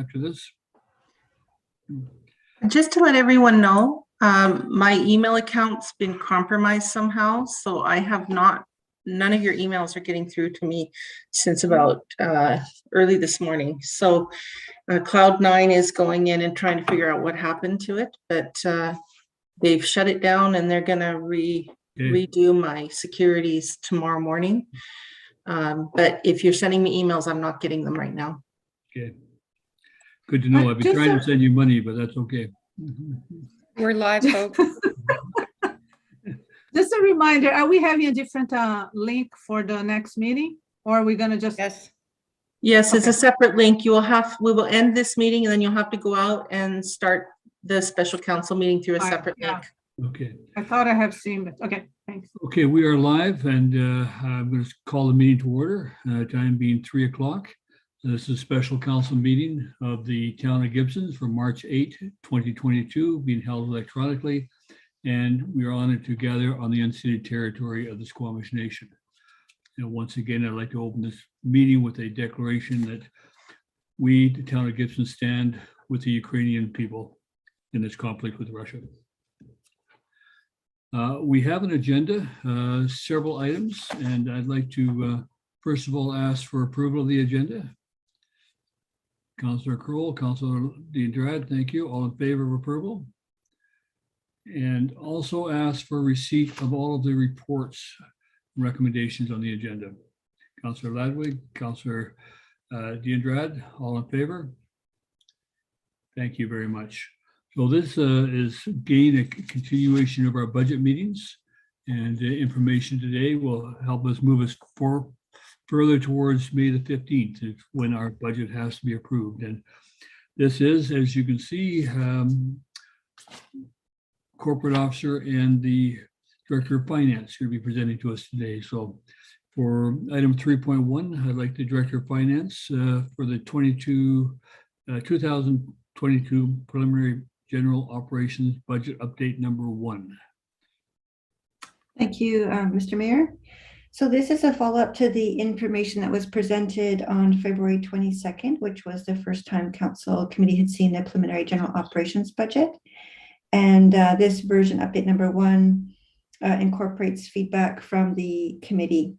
after this. Just to let everyone know, my email account's been compromised somehow, so I have none of your emails are getting through to me since about early this morning. So Cloud9 is going in and trying to figure out what happened to it, but they've shut it down and they're gonna redo my securities tomorrow morning. But if you're sending me emails, I'm not getting them right now. Okay. Good to know. I've been trying to send you money, but that's okay. We're live, folks. Just a reminder, are we having a different link for the next meeting? Or are we gonna just? Yes, it's a separate link. We will end this meeting and then you'll have to go out and start the special council meeting through a separate link. Okay. I thought I have seen it. Okay, thanks. Okay, we are live and I'm going to call the meeting to order. Time being 3 o'clock. This is a special council meeting of the town of Gibsons for March 8, 2022, being held electronically. And we are honored to gather on the unceded territory of the Squamish Nation. And once again, I'd like to open this meeting with a declaration that we, the town of Gibsons, stand with the Ukrainian people in this conflict with Russia. We have an agenda, several items, and I'd like to first of all ask for approval of the agenda. Councillor Kroll, Councillor D'Andrade, thank you. All in favor of approval? And also ask for receipt of all of the reports, recommendations on the agenda. Councillor Ladwig, Councillor D'Andrade, all in favor? Thank you very much. So this is again a continuation of our budget meetings, and the information today will help us move us further towards May the 15th, when our budget has to be approved. And this is, as you can see, corporate officer and the director of finance going to be presenting to us today. So for item 3.1, I'd like the director of finance for the 2022 preliminary general operations budget update number 1. Thank you, Mr. Mayor. So this is a follow-up to the information that was presented on February 22nd, which was the first time council committee had seen the preliminary general operations budget. And this version, update number 1, incorporates feedback from the committee.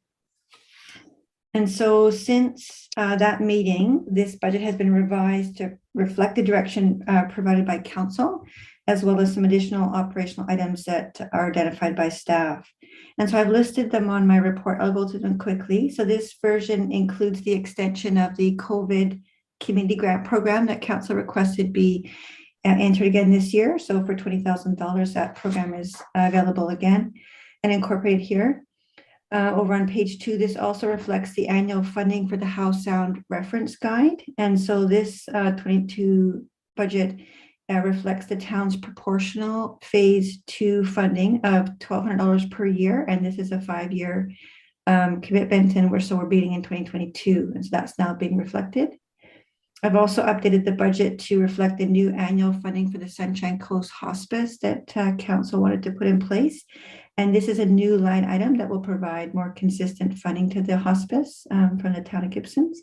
And so since that meeting, this budget has been revised to reflect the direction provided by council, as well as some additional operational items that are identified by staff. And so I've listed them on my report. I'll go through them quickly. So this version includes the extension of the COVID community grant program that council requested be entered again this year. So for $20,000, that program is available again and incorporated here. Over on page 2, this also reflects the annual funding for the House Sound Reference Guide. And so this 22 budget reflects the town's proportional phase 2 funding of $1,200 per year. And this is a 5-year commitment, and we're beginning in 2022. And so that's now being reflected. I've also updated the budget to reflect the new annual funding for the Sunshine Coast Hospice that council wanted to put in place. And this is a new line item that will provide more consistent funding to the hospice from the town of Gibsons.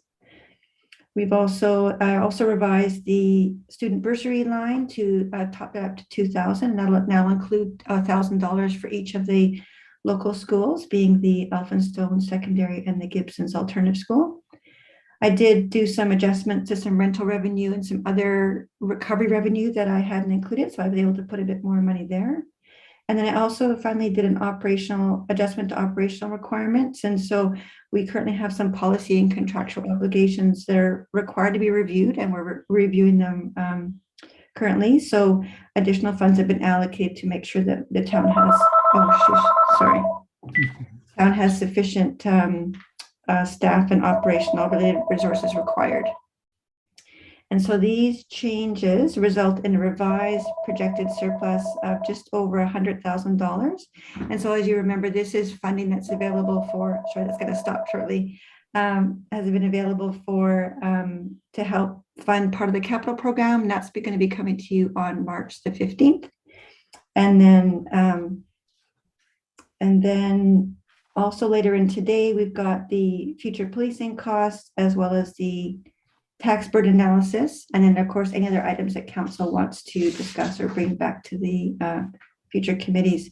We've also revised the student bursary line to top it up to $2,000, and that'll now include $1,000 for each of the local schools, being the Elphinstone Secondary and the Gibsons Alternative School. I did do some adjustments to some rental revenue and some other recovery revenue that I hadn't included, so I was able to put a bit more money there. And then I also finally did an operational adjustment to operational requirements. And so we currently have some policy and contractual obligations that are required to be reviewed, and we're reviewing them currently. So additional funds have been allocated to make sure that the town has, town has sufficient staff and operational related resources required. And so these changes result in a revised projected surplus of just over $100,000. And so as you remember, this is funding that's available for, that's going to stop shortly, has been available for to help fund part of the capital program. And that's going to be coming to you on March the 15th. And then also later in today, we've got the future policing costs, as well as the tax burden analysis, and then of course, any other items that council wants to discuss or bring back to the future committees.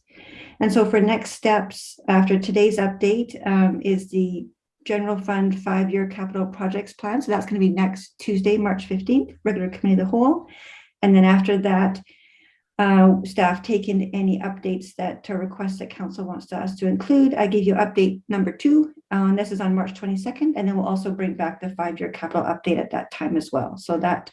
And so for next steps, after today's update, is the general fund 5-year capital projects plan. So that's going to be next Tuesday, March 15th, regular committee of the whole. And then after that, staff take in any updates that are requests that council wants us to include. I gave you update number 2. This is on March 22nd, and then we'll also bring back the 5-year capital update at that time as well. So that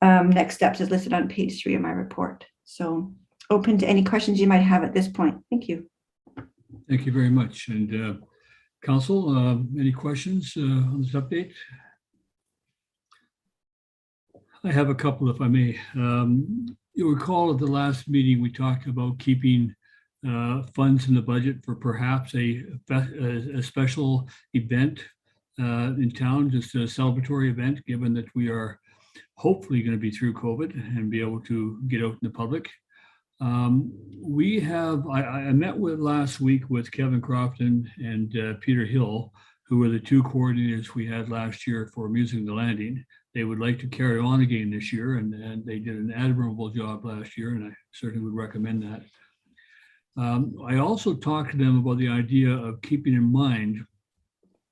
next steps is listed on page 3 of my report. So open to any questions you might have at this point. Thank you. Thank you very much. And council, any questions on this update? I have a couple, if I may. You'll recall at the last meeting, we talked about keeping funds in the budget for perhaps a special event in town, just a celebratory event, given that we are hopefully going to be through COVID and be able to get out in the public. I met with last week with Kevin Crofton and Peter Hill, who were the 2 coordinators we had last year for Music in the Landing. They would like to carry on again this year, and they did an admirable job last year, and I certainly would recommend that. I also talked to them about the idea of keeping in mind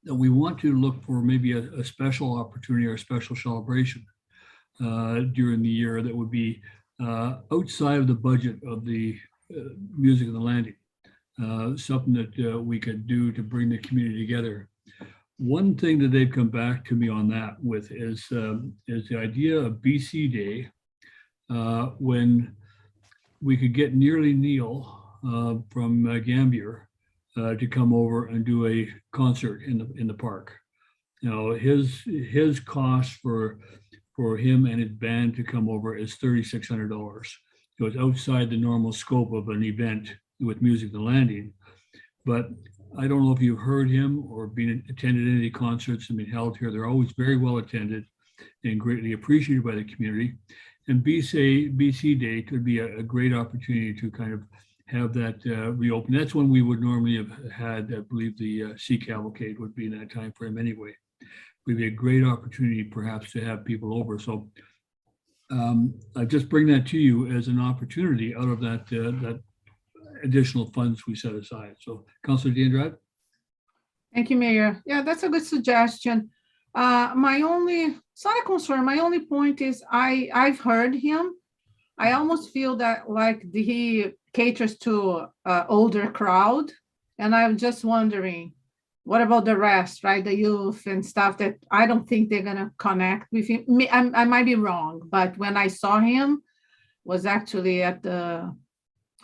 that we want to look for maybe a special opportunity or a special celebration during the year that would be outside of the budget of the Music in the Landing, something that we could do to bring the community together. One thing that they've come back to me on that with is the idea of BC Day, when we could get Nearly Neil from Gambier to come over and do a concert in the park. You know, his cost for him and his band to come over is $3,600. So it's outside the normal scope of an event with Music in the Landing. But I don't know if you've heard him or attended any concerts that have been held here. They're always very well attended and greatly appreciated by the community. And BC Day could be a great opportunity to kind of have that reopen. That's when we would normally have had, I believe, the Sea Cavalcade would be in that time frame anyway. Would be a great opportunity perhaps to have people over. So I just bring that to you as an opportunity out of that additional funds we set aside. So Councillor DeAndrade? Thank you, Mayor. Yeah, that's a good suggestion. It's not a concern. My only point is I've heard him. I almost feel that like he caters to older crowd. And I'm just wondering, what about the rest, right? The youth and stuff that I don't think they're going to connect with him. I might be wrong, but when I saw him was actually at the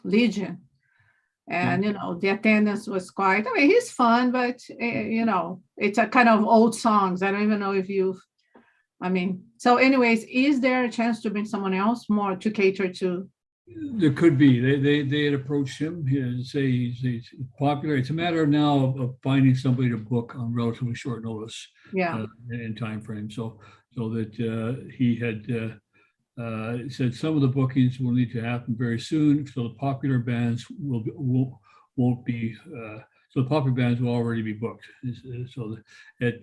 Legion. And, you know, the attendance was quite, I mean, he's fun, but, you know, it's a kind of old songs. I don't even know if so anyways, is there a chance to bring someone else more to cater to? There could be. They had approached him. He'd say he's popular. It's a matter now of finding somebody to book on relatively short notice. Yeah. In time frame. So that he had said some of the bookings will need to happen very soon. So the popular bands won't be. So the popular bands will already be booked. So that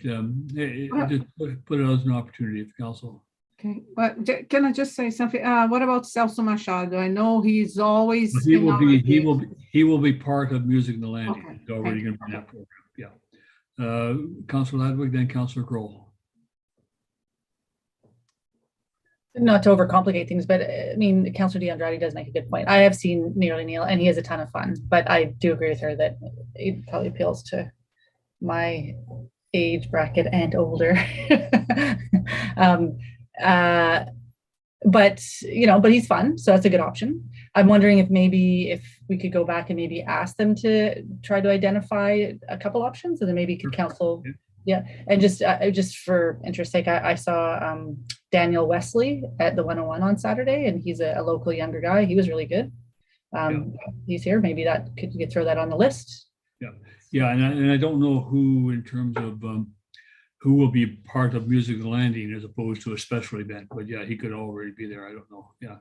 just put it as an opportunity for council. Okay, but can I just say something? What about Celso Machado? I know he's always. He will be part of Music in the Landing. Okay, He's already going to be in that program. Yeah. Councillor Ladwig, then Councillor Kroll. Not to overcomplicate things, but I mean, Councillor DeAndrade does make a good point. I have seen Nearly Neil, and he has a ton of fun. But I do agree with her that it probably appeals to my age bracket and older. But he's fun, so that's a good option. I'm wondering if we could go back and maybe ask them to try to identify a couple options, and then maybe could council. Yeah, and just for interest sake, I saw Daniel Wesley at the 101 on Saturday, and he's a local younger guy. He was really good. He's here. Maybe you could throw that on the list. Yeah, and I don't know who in terms of who will be part of Music in the Landing as opposed to a special event, but yeah, he could already be there. I don't know. Yeah.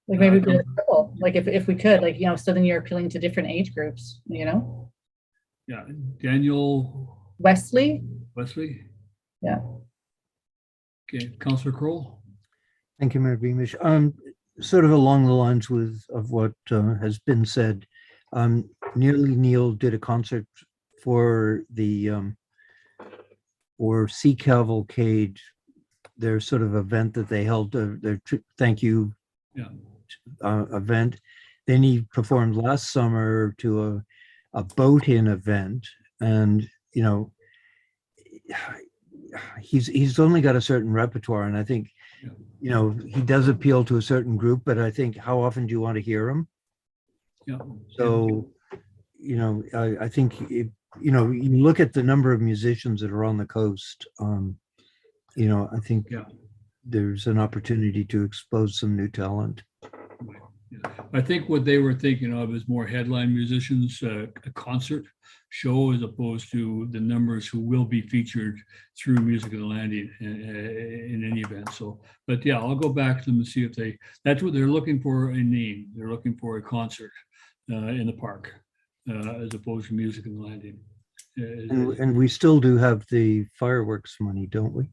Like maybe we could triple, like if we could, like, so then you're appealing to different age groups, Yeah, Daniel Wesley. Yeah. Okay, Councillor Kroll? Thank you, Mayor Beamish. Sort of along the lines of what has been said, Nearly Neil did a concert for the or Sea Cavalcade, their sort of event that they held, their thank you Yeah. event. Then he performed last summer to a boat-in event, and you know, he's only got a certain repertoire, and I think, you know, he does appeal to a certain group, but I think how often do you want to hear him? Yeah. So, you know, I think, you know, you look at the number of musicians that are on the coast, you know, I think there's an opportunity to expose some new talent. I think what they were thinking of is more headline musicians, a concert show, as opposed to the numbers who will be featured through Music of the Landing in any event. So, but yeah, I'll go back to them and see if that's what they're looking for, a name. They're looking for a concert in the park, as opposed to Music of the Landing. And we still do have the fireworks money, don't we?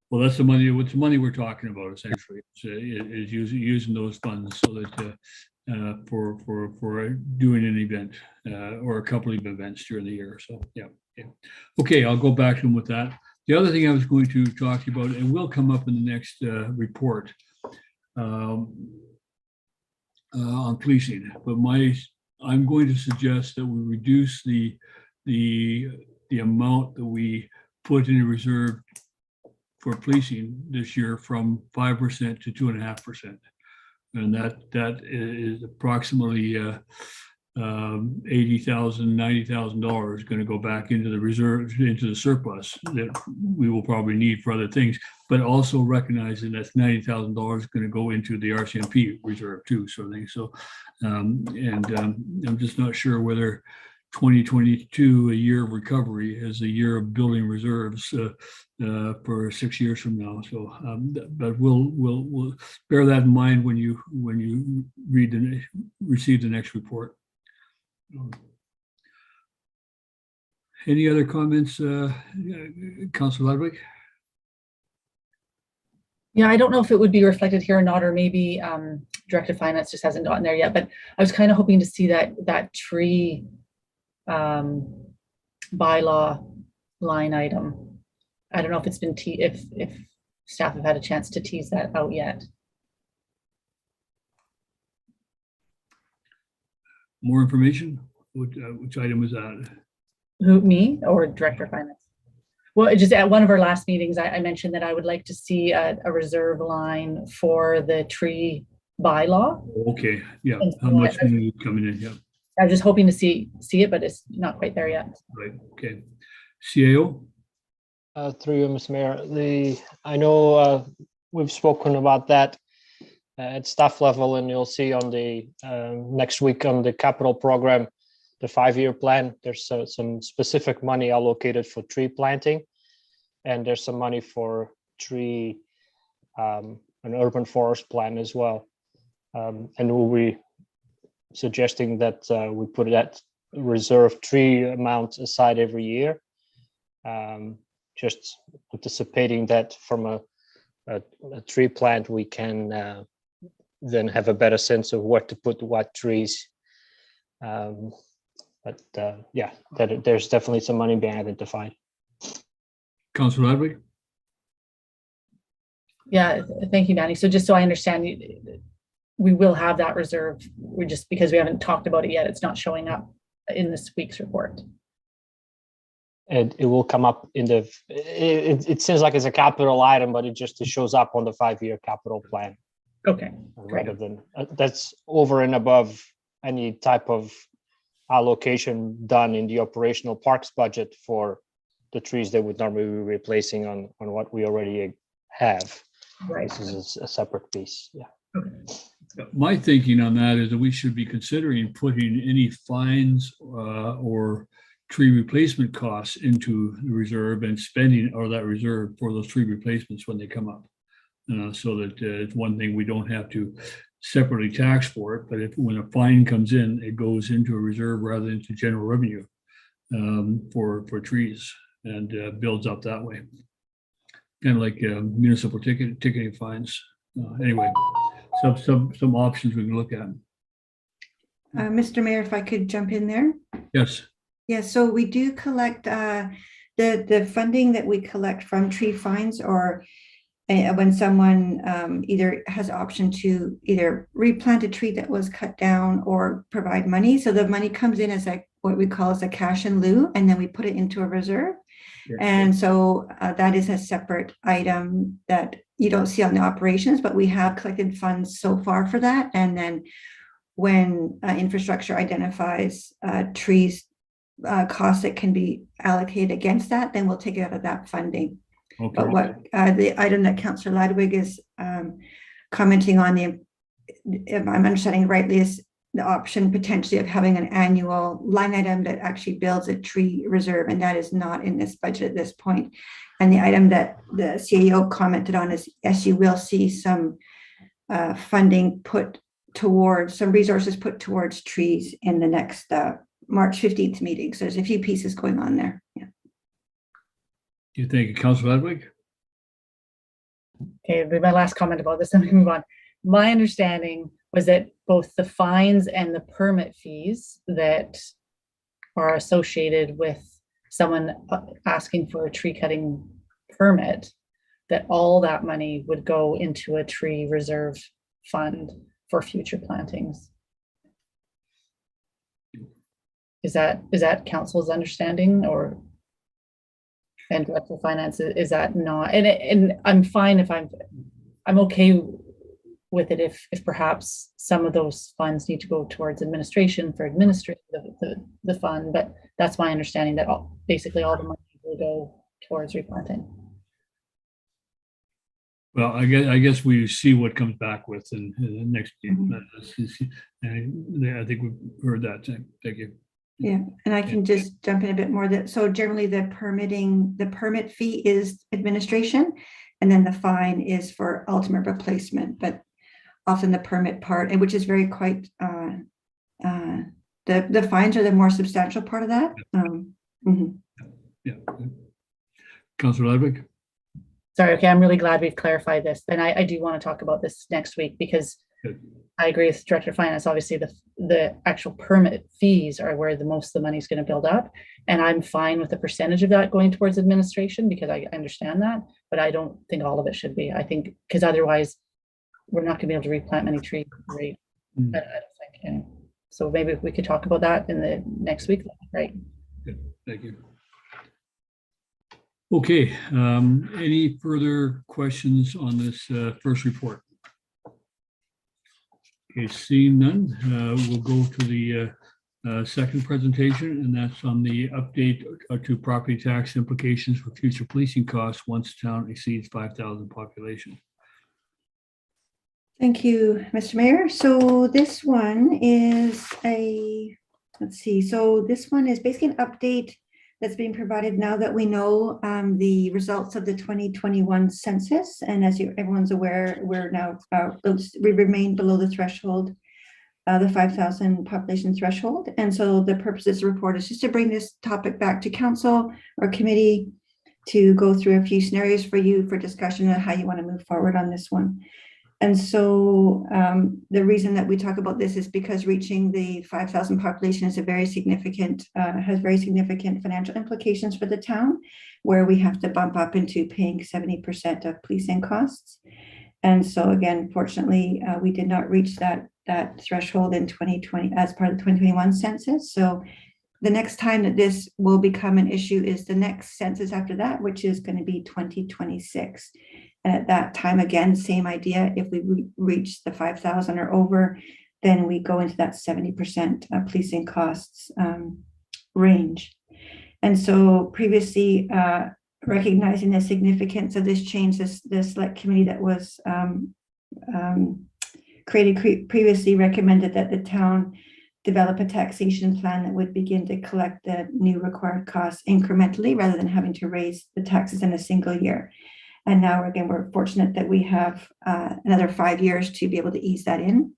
Well, that's the money. What's the money we're talking about essentially? Is using those funds so that for doing an event or a couple of events during the year. So yeah. Okay, I'll go back to them with that. The other thing I was going to talk to you about, and will come up in the next report on policing, but I'm going to suggest that we reduce the amount that we put in a reserve for policing this year from 5% to 2.5%. And that is approximately $80,000, $90,000 going to go back into the reserve, into the surplus that we will probably need for other things, but also recognizing that's $90,000 going to go into the RCMP reserve too, sort of thing. So, I'm just not sure whether 2022, a year of recovery, is a year of building reserves for 6 years from now. So, but we'll bear that in mind when you receive the next report. Any other comments, Councillor Ludwig? Yeah, I don't know if it would be reflected here or not, or maybe Director of Finance just hasn't gotten there yet, but I was kind of hoping to see that tree bylaw line item. I don't know if it's been if staff have had a chance to tease that out yet. More information? Which item was that? Who, me or Director of Finance? Well, just at one of our last meetings, I mentioned that I would like to see a reserve line for the tree bylaw. Okay, yeah. And How so much money is coming in? Yeah. I was just hoping to see it, but it's not quite there yet. Right. Okay. CAO. Through you, Mr. Mayor. I know we've spoken about that at staff level, and you'll see on the next week on the capital program, the 5-year plan. There's some specific money allocated for tree planting, and there's some money for tree an urban forest plan as well. And we'll be suggesting that we put that reserve tree amount aside every year, just anticipating that from a tree plant we can then have a better sense of what to put what trees. But yeah, there's definitely some money being identified. Councillor Ludwig. Yeah, thank you, Danny. So just so I understand, we will have that reserve. We just, because we haven't talked about it yet, it's not showing up in this week's report. And it will come up in the, it seems like it's a capital item, but it shows up on the 5-year capital plan. Okay. Rather than, that's over and above any type of allocation done in the operational parks budget for the trees that would normally be replacing on what we already have. Right. This is a separate piece. Yeah. Okay. My thinking on that is that we should be considering putting any fines or tree replacement costs into the reserve and spending or that reserve for those tree replacements when they come up. So that it's one thing we don't have to separately tax for it, but when a fine comes in, it goes into a reserve rather than into general revenue for trees. and builds up that way. Kind of like municipal ticketing fines. Anyway, some options we can look at. Mr. Mayor, if I could jump in there. Yes. Yeah, so we do collect the funding that we collect from tree fines, or when someone either has option to either replant a tree that was cut down or provide money. So the money comes in as what we call as a cash in lieu, and then we put it into a reserve. Sure. And so that is a separate item that you don't see on the operations, but we have collected funds so far for that. And then when infrastructure identifies trees costs that can be allocated against that, then we'll take it out of that funding. Okay. But what the item that Councillor Ladwig is commenting on, if I'm understanding rightly, is the option potentially of having an annual line item that actually builds a tree reserve, and that is not in this budget at this point. And the item that the CAO commented on is, yes, you will see some funding put towards, some resources put towards trees in the next March 15th meeting. So there's a few pieces going on there. Yeah. Do you think, Councillor Ladwig? Okay, my last comment about this, then we can move on. My understanding was that both the fines and the permit fees that are associated with someone asking for a tree cutting permit, that all that money would go into a tree reserve fund for future plantings. Is that council's understanding, or, and Director of Finance, is that not? And I'm fine if I'm okay with it if perhaps some of those funds need to go towards administration for administering the fund, but that's my understanding, that basically all the money will go towards replanting. Well, I guess we see what comes back with in the next meeting. I think we've heard that. Thank you. Yeah, and I can just jump in a bit more. That so generally the permit fee is administration, and then the fine is for ultimate replacement. But often the permit part, and which is very quite the fines are the more substantial part of that. Yeah. Councillor Ladwig. Sorry, okay, I'm really glad we've clarified this. And I do want to talk about this next week, because Good. I agree with Director of Finance. Obviously, the actual permit fees are where the most of the money is going to build up. And I'm fine with the percentage of that going towards administration, because I understand that, but I don't think all of it should be. I think, because otherwise we're not going to be able to replant many trees. Right? I don't think. Anyway. So maybe if we could talk about that in the next week, right? Good, thank you. Okay, any further questions on this first report? Okay, seeing none, we'll go to the second presentation, and that's on the update to property tax implications for future policing costs once town exceeds 5,000 population. Thank you, Mr. Mayor. So this one is let's see. So this one is basically an update that's being provided now that we know the results of the 2021 census. And as everyone's aware, we're now, we remain below the threshold, the 5,000 population threshold. And so the purpose of this report is just to bring this topic back to council or committee to go through a few scenarios for you for discussion on how you want to move forward on this one. And so the reason that we talk about this is because reaching the 5,000 population is a very significant, has very significant financial implications for the town, where we have to bump up into paying 70% of policing costs. And so again, fortunately, we did not reach that threshold in 2020 as part of the 2021 census. So the next time that this will become an issue is the next census after that, which is going to be 2026. And at that time, again, same idea. If we reach the 5,000 or over, then we go into that 70% policing costs range. And so previously, recognizing the significance of this change, this select committee that was created previously recommended that the town develop a taxation plan that would begin to collect the new required costs incrementally rather than having to raise the taxes in a single year. And now, again, we're fortunate that we have another 5 years to be able to ease that in.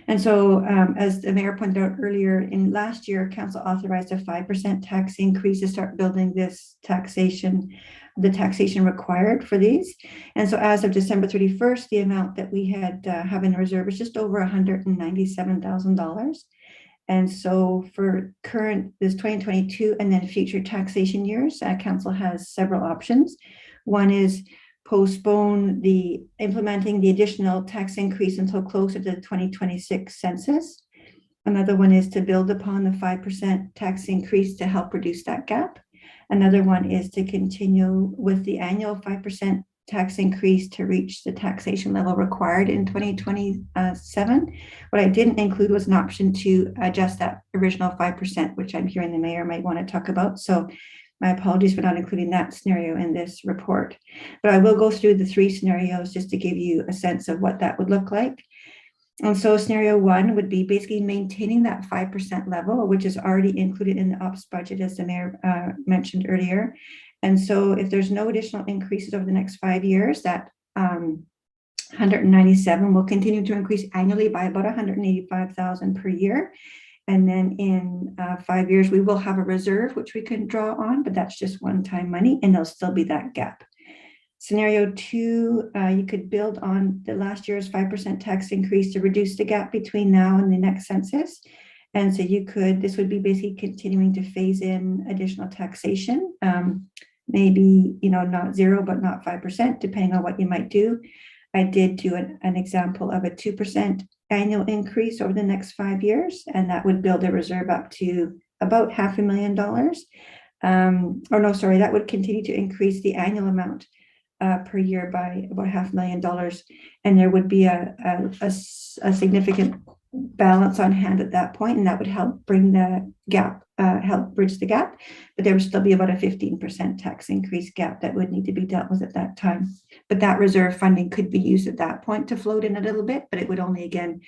And so, as the mayor pointed out earlier, in last year, council authorized a 5% tax increase to start building this taxation, the taxation required for these. And so as of December 31st, the amount that we had have in reserve is just over $197,000. And so for current, this 2022 and then future taxation years, council has several options. One is postpone the implementing the additional tax increase until closer to the 2026 census. Another one is to build upon the 5% tax increase to help reduce that gap. Another one is to continue with the annual 5% tax increase to reach the taxation level required in 2027. What I didn't include was an option to adjust that original 5%, which I'm hearing the mayor might want to talk about. So my apologies for not including that scenario in this report. But I will go through the three scenarios just to give you a sense of what that would look like. And so scenario one would be basically maintaining that 5% level, which is already included in the ops budget, as the mayor mentioned earlier. And so if there's no additional increases over the next 5 years, that 197 will continue to increase annually by about 185,000 per year. And then in 5 years, we will have a reserve, which we can draw on, but that's just one-time money, and there'll still be that gap. Scenario two, you could build on the last year's 5% tax increase to reduce the gap between now and the next census. And so you could, this would be basically continuing to phase in additional taxation, maybe, not 0, but not 5%, depending on what you might do. I did do an example of a 2% annual increase over the next 5 years, and that would build a reserve up to about $500,000. That would continue to increase the annual amount per year by about $500,000, and there would be a significant balance on hand at that point, and that would help bring the gap, help bridge the gap, but there would still be about a 15% tax increase gap that would need to be dealt with at that time. But that reserve funding could be used at that point to float in a little bit, but it would only again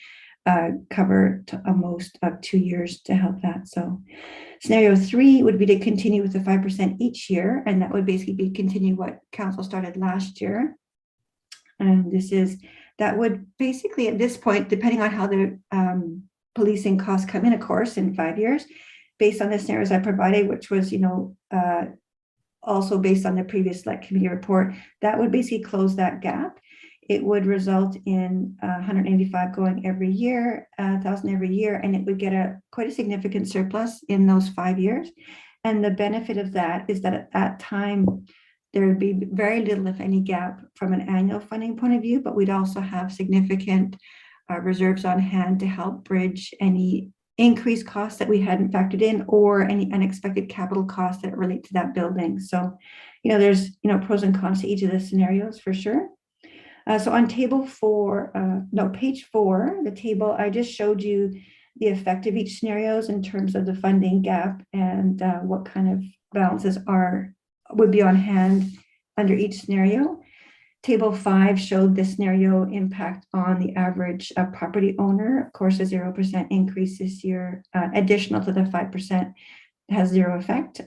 cover a most of 2 years to help that. So scenario three would be to continue with the 5% each year, and that would basically be continue what council started last year. And that would basically at this point, depending on how the policing costs come in, of course, in 5 years, based on the scenarios I provided, which was, also based on the previous select committee report, that would basically close that gap. It would result in 185 going every year, 1,000 every year, and it would get quite a significant surplus in those 5 years. And the benefit of that is that at that time, there would be very little, if any, gap from an annual funding point of view, but we'd also have significant reserves on hand to help bridge any increased costs that we hadn't factored in or any unexpected capital costs that relate to that building. So, there's, pros and cons to each of the scenarios for sure. So on page 4, the table, I just showed you the effect of each scenarios in terms of the funding gap and what kind of balances would be on hand under each scenario. Table 5 showed the scenario impact on the average property owner. Of course, a 0% increase this year, additional to the 5%, has zero effect.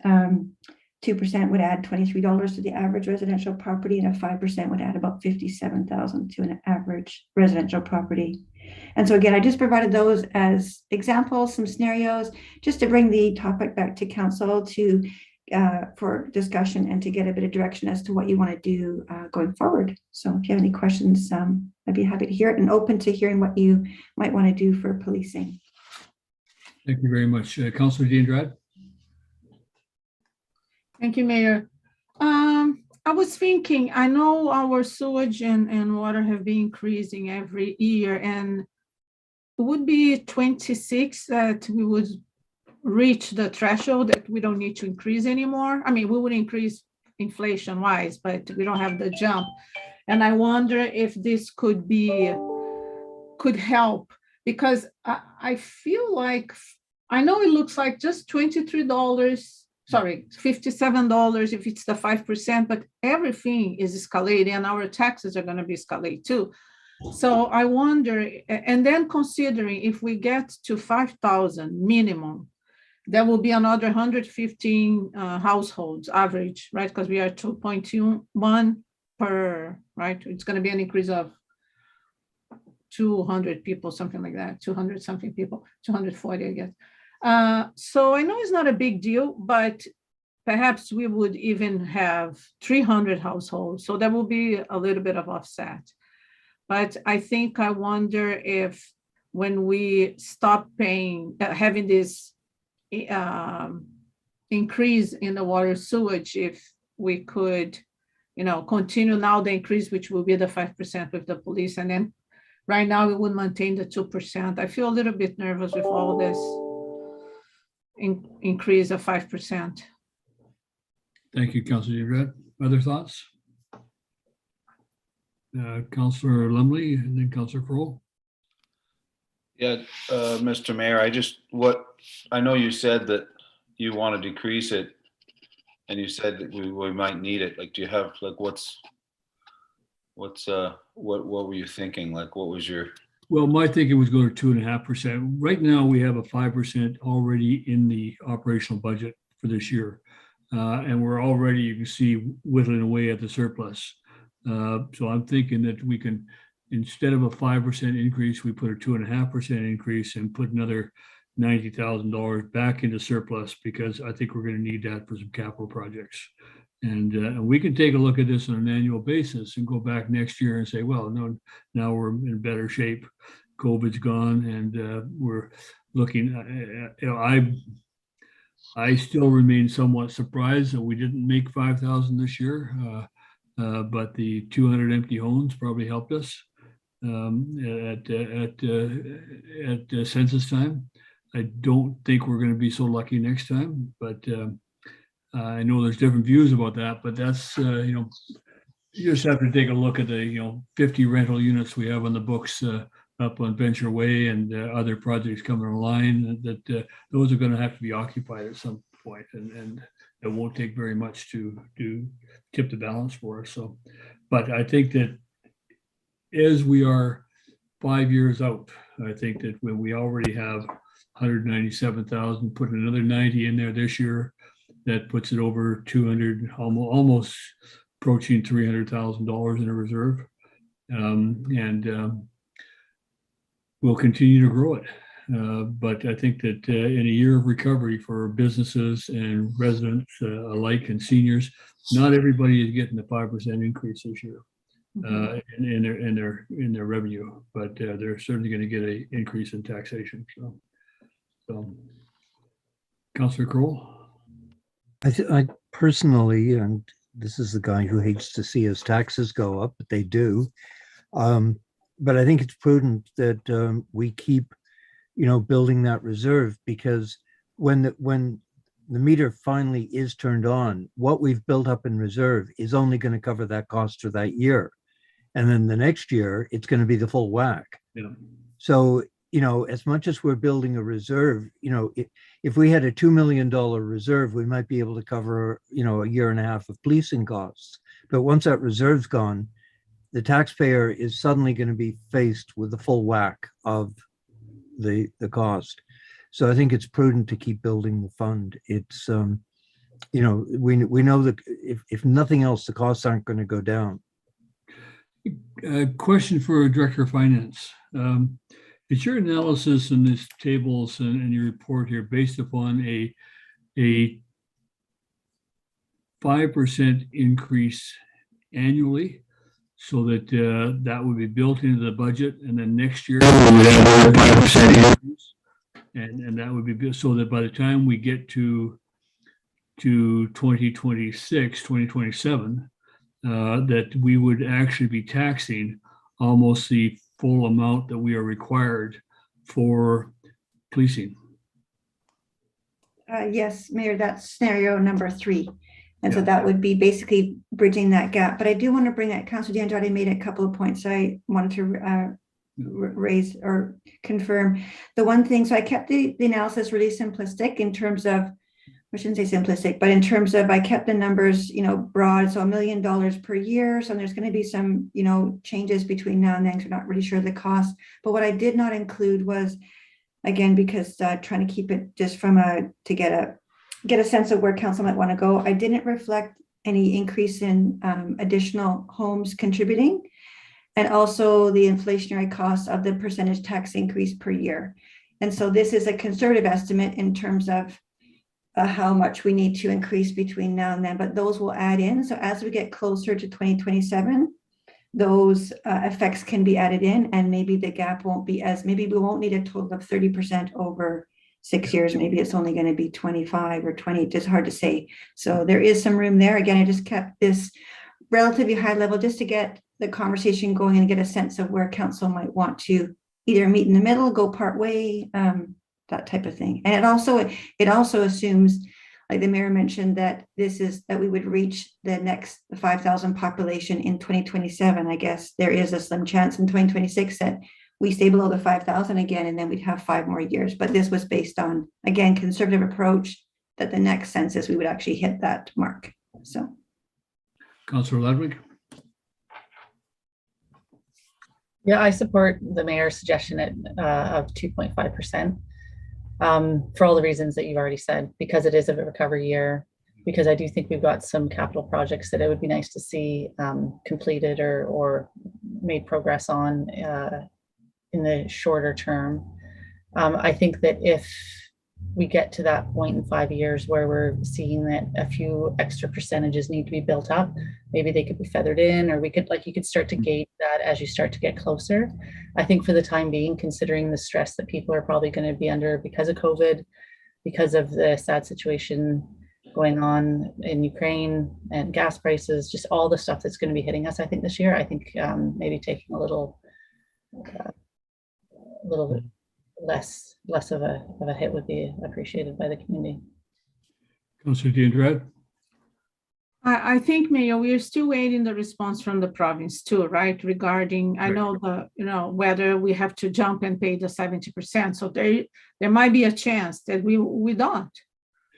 2% would add $23 to the average residential property, and a 5% would add about $57,000 to an average residential property. And so again, I just provided those as examples, some scenarios, just to bring the topic back to council for discussion and to get a bit of direction as to what you want to do going forward. So if you have any questions, I'd be happy to hear it and open to hearing what you might want to do for policing. Thank you very much. Councilor D'Andrade? Thank you, Mayor. I was thinking, I know our sewage and water have been increasing every year, and it would be 26 that we would reach the threshold that we don't need to increase anymore. I mean, we would increase inflation-wise, but we don't have the jump. And I wonder if this could help, because I feel like, I know it looks like just $57 if it's the 5%, but everything is escalating and our taxes are going to be escalated too. So I wonder, and then considering if we get to 5,000 minimum, there will be another 115 households average, right? Because we are 2.21 per, right? It's going to be an increase of 200 people, something like that, 200 something people, 240, I guess. So I know it's not a big deal, but perhaps we would even have 300 households. So that will be a little bit of offset. But I wonder if when we stop paying, having this increase in the water sewage, if we could, continue now the increase, which will be the 5% with the police. And then right now we would maintain the 2%. I feel a little bit nervous with all this increase of 5%. Thank you, Councilor Red. Other thoughts? Councilor Lumley and then Councilor Crowell. Yeah, Mr. Mayor, I know you said that you want to decrease it and you said that we might need it. Like, do you have, like, what were you thinking? Like, what was your? Well, my thinking was go to 2.5%. Right now, we have a 5% already in the operational budget for this year. And we're already, you can see, whittling away at the surplus. So I'm thinking that we can, instead of a 5% increase, we put a 2.5% increase and put another $90,000 back into surplus, because I think we're going to need that for some capital projects. And we can take a look at this on an annual basis and go back next year and say, well, no, now we're in better shape. COVID's gone, and we're looking. I still remain somewhat surprised that we didn't make 5,000 this year, but the 200 empty homes probably helped us at census time. I don't think we're going to be so lucky next time, but I know there's different views about that. But that's you just have to take a look at the 50 rental units we have on the books up on Venture Way and other projects coming online. That those are going to have to be occupied at some point, and it won't take very much to tip the balance for us. So, but I think that as we are 5 years out, I think that when we already have 197,000, put another 90 in there this year, that puts it over 200, almost approaching $300,000 in a reserve, and we'll continue to grow it. But I think that in a year of recovery for businesses and residents alike and seniors, not everybody is getting the 5% increase this year in their revenue, but they're certainly going to get an increase in taxation. So, Councillor Crowell. I personally, and this is the guy who hates to see his taxes go up, but they do. But I think it's prudent that we keep, building that reserve, because when the meter finally is turned on, what we've built up in reserve is only going to cover that cost for that year. And then the next year, it's going to be the full whack. Yeah. So, as much as we're building a reserve, if we had a $2 million reserve, we might be able to cover, a year and a half of policing costs. But once that reserve's gone, the taxpayer is suddenly going to be faced with the full whack of the cost. So I think it's prudent to keep building the fund. It's, we know that if nothing else, the costs aren't going to go down. Question for Director of Finance. Is your analysis in these tables and your report here based upon a 5% increase annually, so that that would be built into the budget, and then next year we would have a 5% increase, and that would be so that by the time we get to 2026, 2027, that we would actually be taxing almost the full amount that we are required for policing? Yes, Mayor, that's scenario number 3. And so that would be basically bridging that gap. But I do want to bring that, Councilor D'Andrade made a couple of points I wanted to raise or confirm. The one thing, so I kept the analysis really simplistic in terms of, I shouldn't say simplistic, but in terms of I kept the numbers, broad, so $1 million per year. So there's going to be some, changes between now and then. So not really sure the cost. But what I did not include was, again, because trying to keep it just from to get a sense of where council might want to go, I didn't reflect any increase in additional homes contributing. and also the inflationary cost of the percentage tax increase per year. And so this is a conservative estimate in terms of how much we need to increase between now and then, but those will add in. So as we get closer to 2027, those effects can be added in, and maybe the gap won't be as, maybe we won't need a total of 30% over 6 years. Maybe it's only going to be 25 or 20, just hard to say. So there is some room there. Again, I just kept this relatively high level just to get the conversation going and get a sense of where council might want to either meet in the middle, go part way, that type of thing. And it also assumes, like the mayor mentioned, that we would reach the next 5,000 population in 2027. I guess there is a slim chance in 2026 that we stay below the 5,000 again, and then we'd have 5 more years. But this was based on, again, conservative approach, that the next census we would actually hit that mark. So, Councillor Ludwig. Yeah, I support the mayor's suggestion of 2.5%. For all the reasons that you've already said, because it is a recovery year, because I do think we've got some capital projects that it would be nice to see completed or made progress on in the shorter term. I think that if we get to that point in 5 years where we're seeing that a few extra percentages need to be built up, maybe they could be feathered in, or you could start to gauge that as you start to get closer. I think for the time being, considering the stress that people are probably going to be under because of COVID, because of the sad situation going on in Ukraine and gas prices, just all the stuff that's going to be hitting us, I think this year, I think maybe taking a little bit less of a hit would be appreciated by the community. Councillor Diandrat. I think, Mayor, we are still waiting the response from the province too, right? Regarding, I know whether we have to jump and pay the 70%. So there might be a chance that we don't.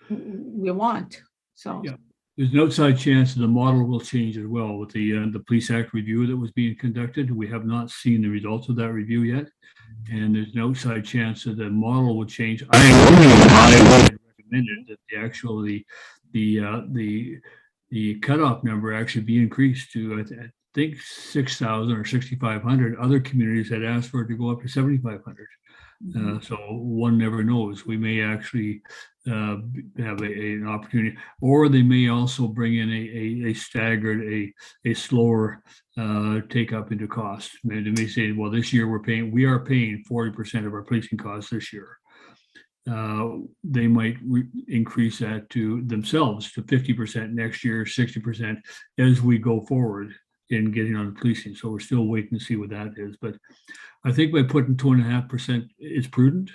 We want. So Yeah. There's an outside chance that the model will change as well with the Police Act review that was being conducted. We have not seen the results of that review yet. And there's an outside chance that the model will change. I recommended that the cutoff number actually be increased to, I think, 6,000 or 6,500. Other communities had asked for it to go up to 7,500. So one never knows. We may actually have an opportunity, or they may also bring in a staggered, a slower take up into cost. They may say, well, this year we are paying 40% of our policing costs this year. They might increase that to themselves to 50% next year, 60% as we go forward in getting on the policing. So we're still waiting to see what that is. But I think by putting 2.5% is prudent.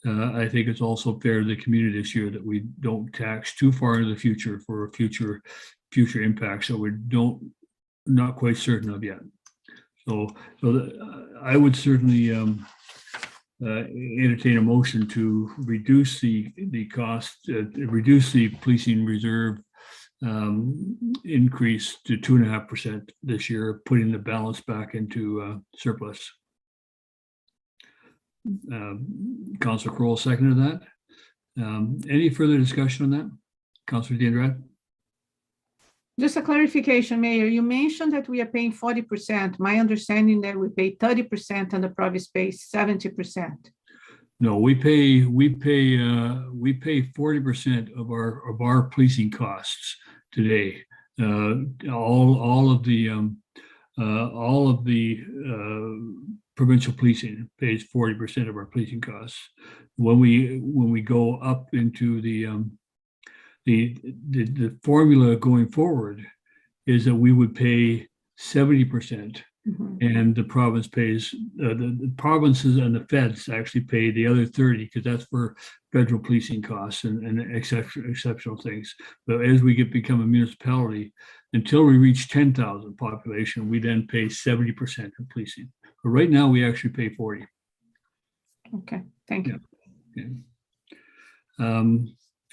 I think it's also fair to the community this year that we don't tax too far into the future for future impacts that we're not quite certain of yet. So I would certainly entertain a motion to reduce the cost, reduce the policing reserve increase to 2.5% this year, putting the balance back into surplus. Councillor Crowell seconded that. Any further discussion on that? Councillor Diandrat? just a clarification, Mayor, you mentioned that we are paying 40%. My understanding that we pay 30% and the province pays 70%. No, we pay 40% of our policing costs today. All of the provincial policing pays 40% of our policing costs. When we go up into the formula going forward is that we would pay 70%. Mm-hmm. And the province pays, the provinces and the feds actually pay the other 30, because that's for federal policing costs and exceptional things. But as we become a municipality, until we reach 10,000 population, we then pay 70% of policing. But right now we actually pay 40. Okay, thank you. Yeah.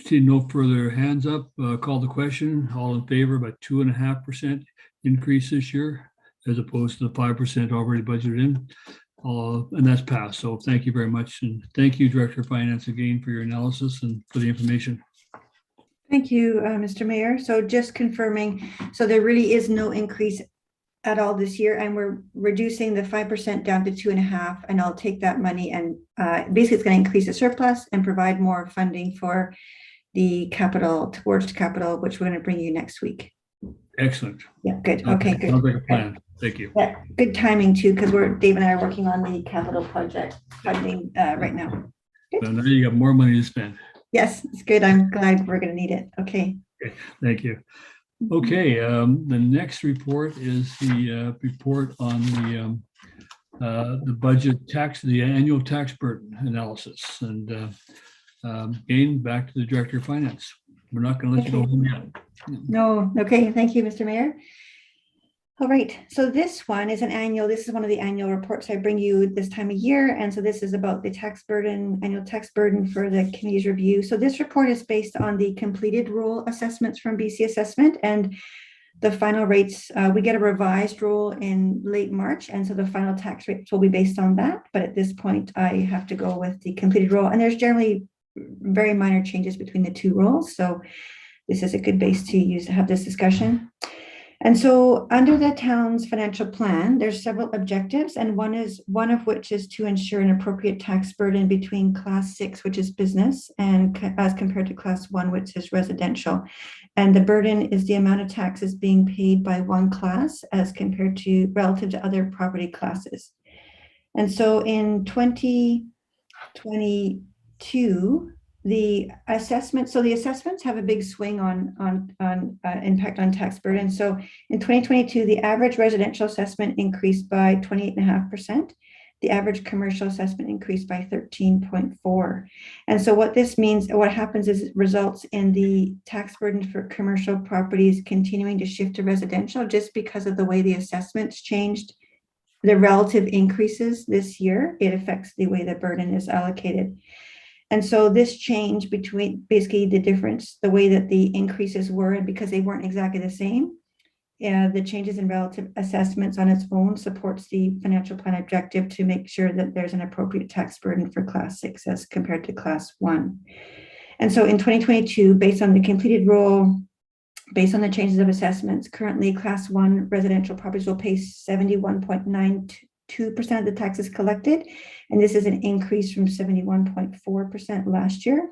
See no further hands up. Call the question. All in favor of a 2.5% increase this year, as opposed to the 5% already budgeted in, and that's passed. So thank you very much, and thank you, Director of Finance, again for your analysis and for the information. Thank you, Mr. Mayor. So just confirming, so there really is no increase at all this year, and we're reducing the 5% down to 2.5%, and I'll take that money and basically it's going to increase the surplus and provide more funding for the capital, towards capital, which we're going to bring you next week. Excellent. Yeah, good. Okay, good. Sounds like a plan. Thank you. Yeah, good timing too, because Dave and I are working on the capital project funding right now. So now you got more money to spend. Yes, it's good. I'm glad we're going to need it. Okay. Thank you. Okay, the next report is the report on the budget tax, the annual tax burden analysis. And again, back to the Director of Finance. We're not going to let you go home yet. No, okay. Thank you, Mr. Mayor. All right, so this one is this is one of the annual reports I bring you this time of year. And so this is about the tax burden, annual tax burden for the committee's review. So this report is based on the completed roll assessments from BC Assessment and the final rates. We get a revised roll in late March. And so the final tax rates will be based on that. But at this point, I have to go with the completed roll. And there's generally very minor changes between the two rolls. So this is a good base to use to have this discussion. And so under the town's financial plan, there's several objectives, and one of which is to ensure an appropriate tax burden between Class 6, which is business, and as compared to Class 1, which is residential. And the burden is the amount of taxes being paid by one class as compared to relative to other property classes. And so in 2022, the assessments have a big swing on impact on tax burden. So in 2022, the average residential assessment increased by 28.5%. The average commercial assessment increased by 13.4%. And so what this means, what happens is it results in the tax burden for commercial properties continuing to shift to residential just because of the way the assessments changed. The relative increases this year, it affects the way the burden is allocated. And so this change between basically the difference, the way that the increases were, and because they weren't exactly the same, the changes in relative assessments on its own supports the financial plan objective to make sure that there's an appropriate tax burden for Class 6 as compared to Class 1. And so in 2022, based on the completed roll, based on the changes of assessments, currently Class 1 residential properties will pay 71.92% of the taxes collected, and this is an increase from 71.4% last year.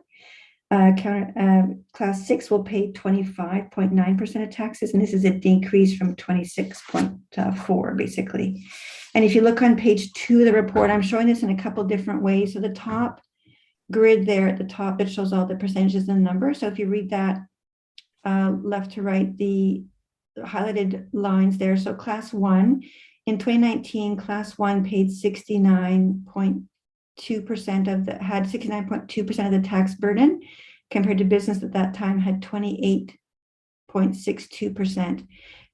Class 6 will pay 25.9% of taxes, and this is a decrease from 26.4% basically. And if you look on page 2 of the report, I'm showing this in a couple different ways. So the top grid there at the top, it shows all the percentages and numbers. So if you read that left to right, the highlighted lines there. So Class 1, in 2019, Class 1 paid 69.2% had 69.2% of the tax burden, compared to business at that time had 28.62%.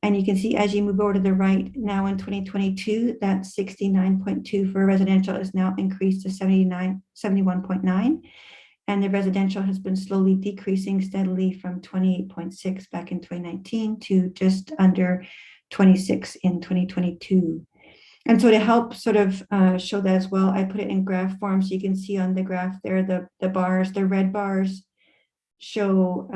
And you can see as you move over to the right, now in 2022, that 69.2 for residential is now increased to 71.9. And the residential has been slowly decreasing steadily from 28.6 back in 2019 to just under 26 in 2022. And so to help sort of show that as well, I put it in graph form. So you can see on the graph there, the bars, the red bars show,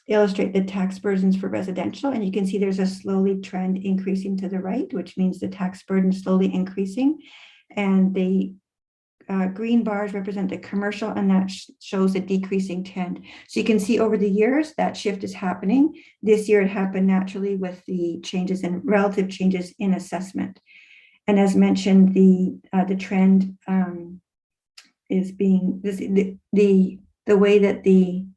illustrate the tax burdens for residential. And you can see there's a slowly trend increasing to the right, which means the tax burden slowly increasing. And the green bars represent the commercial, and that shows a decreasing trend. So you can see over the years that shift is happening. This year it happened naturally with the changes in relative changes in assessment. And as mentioned, the trend is being the way that the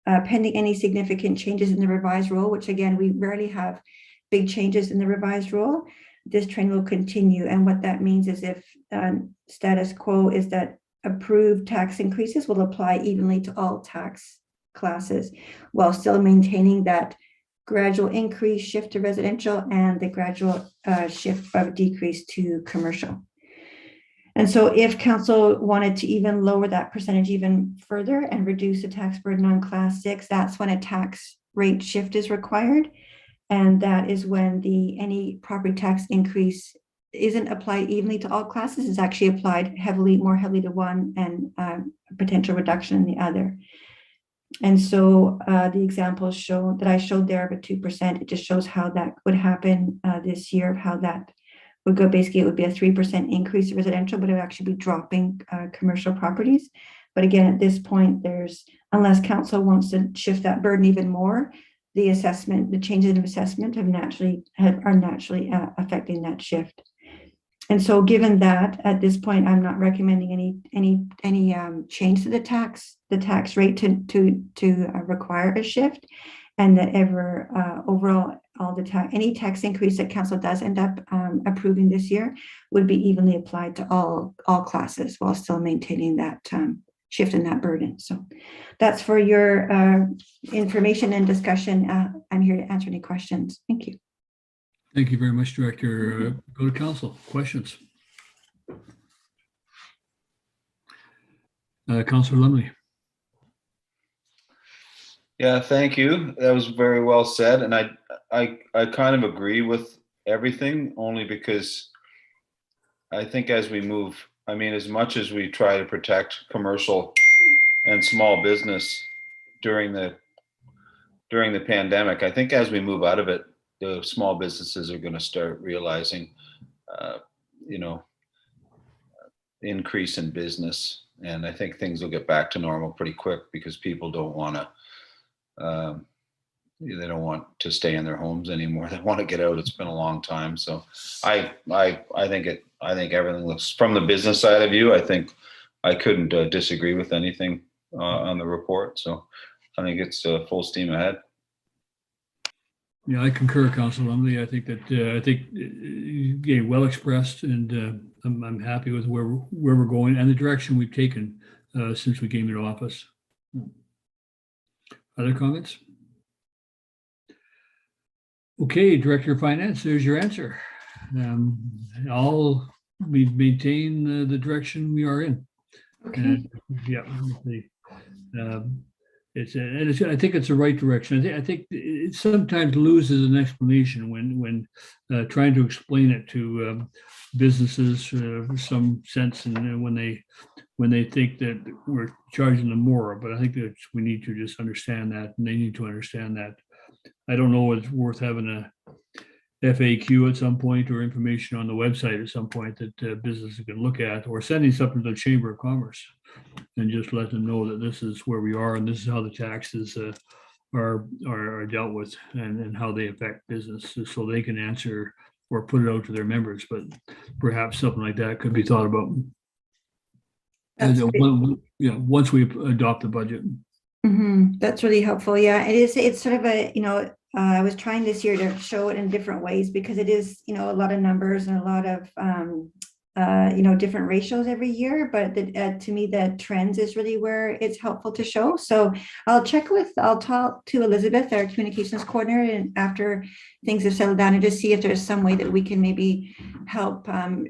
pending any significant changes in the revised roll, which again we rarely have big changes in the revised roll. This trend will continue. And what that means is if status quo is that approved tax increases will apply evenly to all tax classes while still maintaining that gradual increase shift to residential and the gradual shift of decrease to commercial. And so if council wanted to even lower that percentage even further and reduce the tax burden on Class 6, that's when a tax rate shift is required. And that is when any property tax increase isn't applied evenly to all classes, is actually applied more heavily to one and potential reduction in the other. And so the examples show that I showed there of a 2%, it just shows how that would happen this year, how that would go. Basically, it would be a 3% increase in residential, but it would actually be dropping commercial properties. But again, at this point, unless council wants to shift that burden even more, the changes in assessment are naturally affecting that shift. And so given that, at this point, I'm not recommending any change to the tax rate to require a shift, and that overall any tax increase that council does end up approving this year would be evenly applied to all classes while still maintaining that shift in that burden. So that's for your information and discussion. I'm here to answer any questions. Thank you. Thank you very much, Director. Go to council. Questions? Councillor Lumley. Yeah, thank you. That was very well said. And I kind of agree with everything, only because I think as we move, I mean, as much as we try to protect commercial and small business during the pandemic, I think as we move out of it, the small businesses are going to start realizing, increase in business. And I think things will get back to normal pretty quick, because people don't want to, they don't want to stay in their homes anymore. They want to get out. It's been a long time. So I think everything looks, from the business side of you, I think I couldn't disagree with anything on the report. So I think it's full steam ahead. Yeah, I concur, Councillor Lumley. I think well expressed, and I'm happy with where we're going and the direction we've taken since we came into office. Other comments? Okay, Director of Finance, there's your answer. We maintain the direction we are in. Okay. I think it's the right direction. I think it sometimes loses an explanation when trying to explain it to businesses for some sense, and when they think that we're charging them more. But I think that we need to just understand that, and they need to understand that. I don't know if it's worth having a FAQ at some point, or information on the website at some point that businesses can look at, or sending something to the Chamber of Commerce and just let them know that this is where we are and this is how the taxes are dealt with, and how they affect businesses, so they can answer or put it out to their members. But perhaps something like that could be thought about once we adopt the budget. That's really helpful. Yeah, it is. It's sort of I was trying this year to show it in different ways, because it is, a lot of numbers and a lot of, different ratios every year. But to me, the trends is really where it's helpful to show. So I'll talk to Elizabeth, our communications coordinator, and after things have settled down, and just see if there's some way that we can maybe help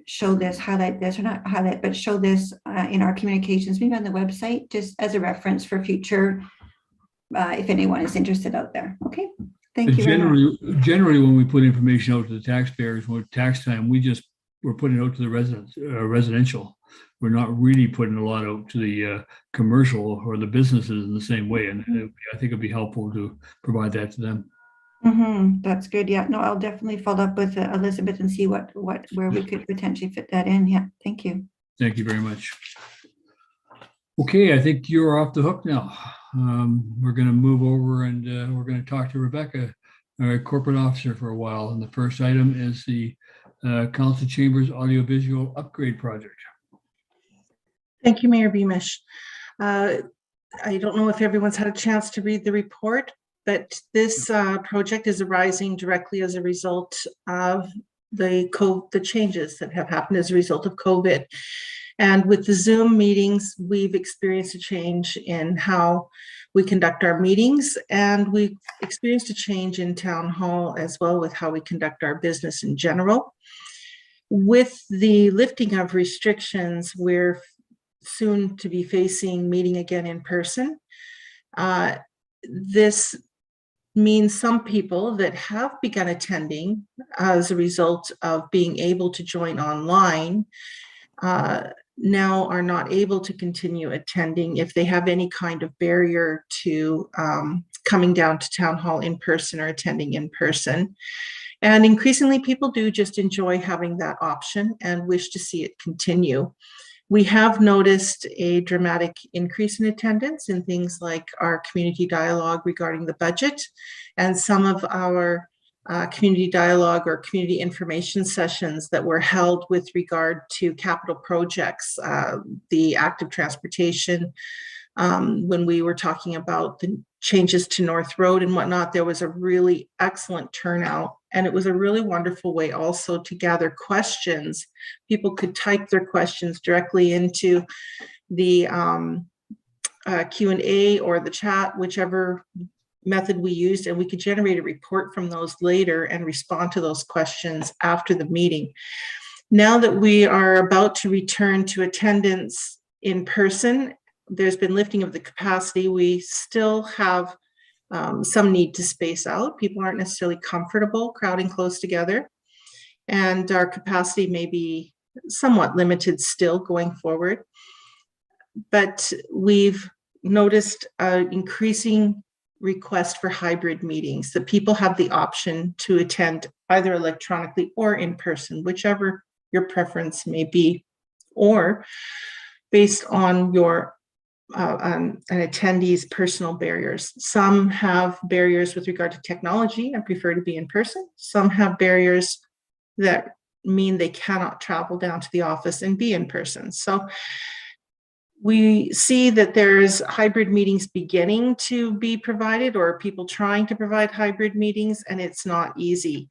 show this, highlight this, or not highlight, but show this in our communications, maybe on the website, just as a reference for future, if anyone is interested out there. Okay. Thank you. Generally, when we put information out to the taxpayers with tax time, we're putting it out to the residents, residential. We're not really putting a lot out to the commercial or the businesses in the same way. And I think it'd be helpful to provide that to them. That's good. Yeah, no, I'll definitely follow up with Elizabeth and see where we could potentially fit that in. Yeah, thank you. Thank you very much. Okay, I think you're off the hook now. We're going to move over, and we're going to talk to Rebecca, our corporate officer, for a while. And the first item is the Council Chambers Audiovisual Upgrade Project. Thank you, Mayor Beamish. I don't know if everyone's had a chance to read the report, but this project is arising directly as a result of the changes that have happened as a result of COVID. And with the Zoom meetings, we've experienced a change in how we conduct our meetings, and we've experienced a change in town hall as well with how we conduct our business in general. With the lifting of restrictions, we're soon to be facing meeting again in person. This means some people that have begun attending as a result of being able to join online now are not able to continue attending if they have any kind of barrier to coming down to town hall in person or attending in person. And increasingly, people do just enjoy having that option and wish to see it continue. We have noticed a dramatic increase in attendance in things like our community dialogue regarding the budget and some of our community dialogue or community information sessions that were held with regard to capital projects, the active transportation. When we were talking about the changes to North Road and whatnot, there was a really excellent turnout. And it was a really wonderful way also to gather questions. People could type their questions directly into the Q&A or the chat, whichever method we used, and we could generate a report from those later and respond to those questions after the meeting. Now that we are about to return to attendance in person, there's been lifting of the capacity. We still have some need to space out. People aren't necessarily comfortable crowding close together, and our capacity may be somewhat limited still going forward. But we've noticed an increasing request for hybrid meetings, that people have the option to attend either electronically or in person, whichever your preference may be, or based on your an attendee's personal barriers. Some have barriers with regard to technology and prefer to be in person. Some have barriers that mean they cannot travel down to the office and be in person. So we see that there's hybrid meetings beginning to be provided, or people trying to provide hybrid meetings, and it's not easy.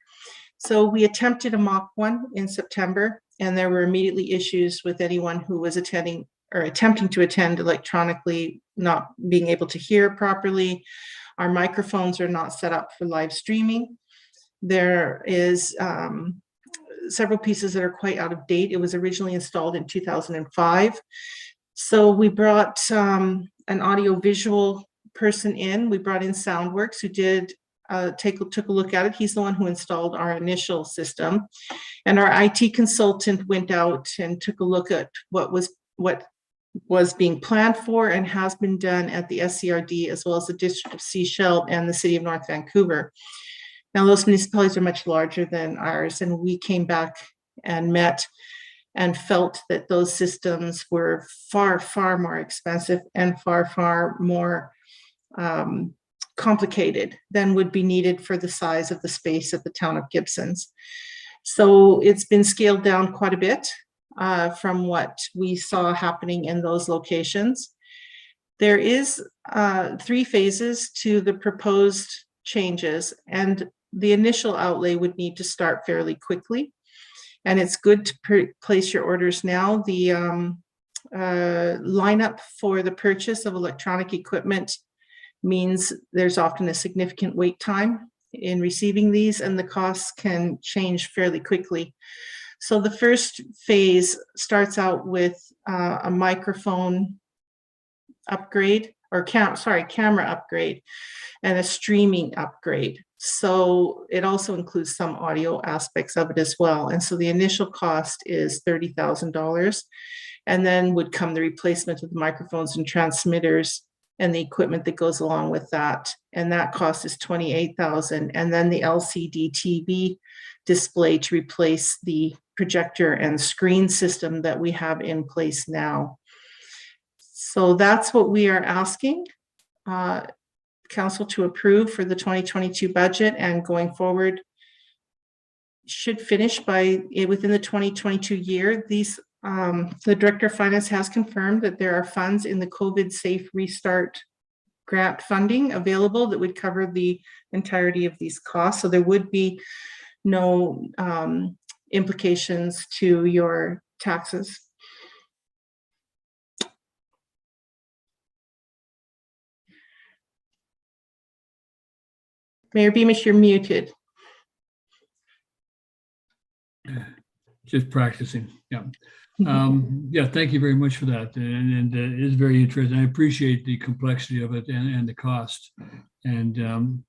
So we attempted a mock one in September, and there were immediately issues with anyone who was attending or attempting to attend electronically, not being able to hear properly. Our microphones are not set up for live streaming. There is several pieces that are quite out of date. It was originally installed in 2005. So we brought an audio-visual person in. We brought in SoundWorks, who did took a look at it. He's the one who installed our initial system. And our IT consultant went out and took a look at what was being planned for and has been done at the SCRD, as well as the District of Sechelt and the City of North Vancouver. Now, those municipalities are much larger than ours, and we came back and met and felt that those systems were far, far more expensive and far, far more complicated than would be needed for the size of the space at the town of Gibsons. So it's been scaled down quite a bit from what we saw happening in those locations. There is 3 phases to the proposed changes, and the initial outlay would need to start fairly quickly. And it's good to place your orders now. The lineup for the purchase of electronic equipment means there's often a significant wait time in receiving these, and the costs can change fairly quickly. So the first phase starts out with a microphone upgrade, or camera upgrade, and a streaming upgrade. So it also includes some audio aspects of it as well. And so the initial cost is $30,000, and then would come the replacement of the microphones and transmitters and the equipment that goes along with that. And that cost is $28,000. And then the LCD TV display to replace the projector and screen system that we have in place now. So that's what we are asking council to approve for the 2022 budget, and going forward should finish within the 2022 year. These the Director of Finance has confirmed that there are funds in the COVID Safe Restart grant funding available that would cover the entirety of these costs. So there would be no implications to your taxes. Mayor Beamish, you're muted. Just practicing. Yeah. Yeah, thank you very much for that. And it is very interesting. I appreciate the complexity of it and the cost. And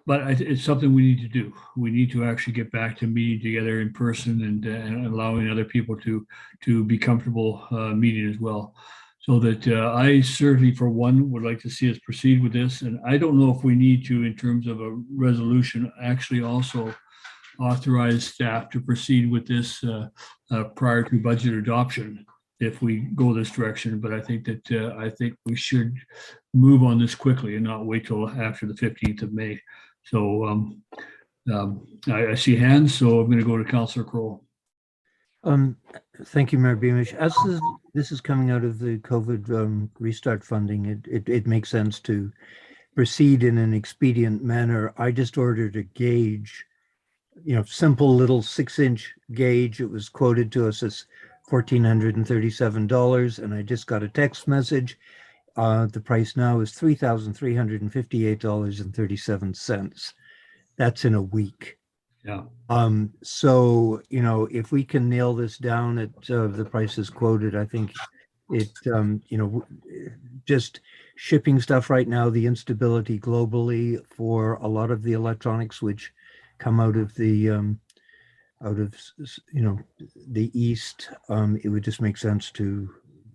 But it's something we need to do. We need to actually get back to meeting together in person and allowing other people to be comfortable meeting as well. So that I certainly, for one, would like to see us proceed with this. And I don't know if we need to, in terms of a resolution, actually also authorize staff to proceed with this prior to budget adoption if we go this direction. But I think we should move on this quickly and not wait till after the 15th of May. So I see hands, so I'm going to go to Councillor Crowell. Thank you, Mayor Beamish. As this is coming out of the COVID restart funding, it makes sense to proceed in an expedient manner. I just ordered a gauge, simple little 6-inch gauge. It was quoted to us as $1,437, and I just got a text message. The price now is $3,358.37. That's in a week. Yeah. So, if we can nail this down at the prices quoted, I think it, just shipping stuff right now, the instability globally for a lot of the electronics which come out of the the East, it would just make sense to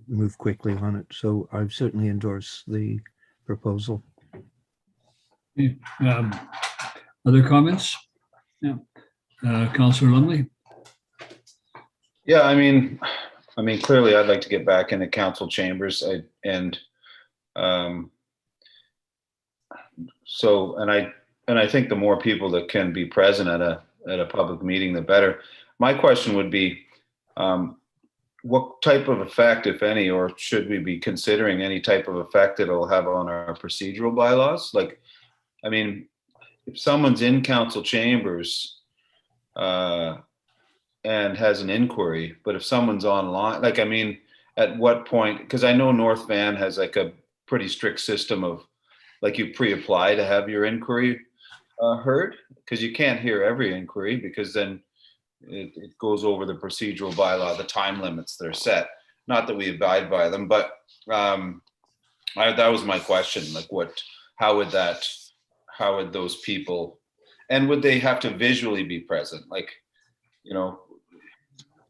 move quickly on it. So I certainly endorse the proposal. Okay. Other comments? Yeah. Councillor Lumley? Yeah, I mean, clearly I'd like to get back into council chambers. I think the more people that can be present at a public meeting, the better. My question would be, what type of effect, if any, or should we be considering any type of effect that it'll have on our procedural bylaws? Like, I mean, if someone's in council chambers and has an inquiry, but if someone's online, like, I mean, at what point, because I know North Van has like a pretty strict system of, like, you pre-apply to have your inquiry heard, because you can't hear every inquiry, because then it goes over the procedural bylaw, the time limits that are set. Not that we abide by them, but that was my question. Like, how would those people, and would they have to visually be present? Like,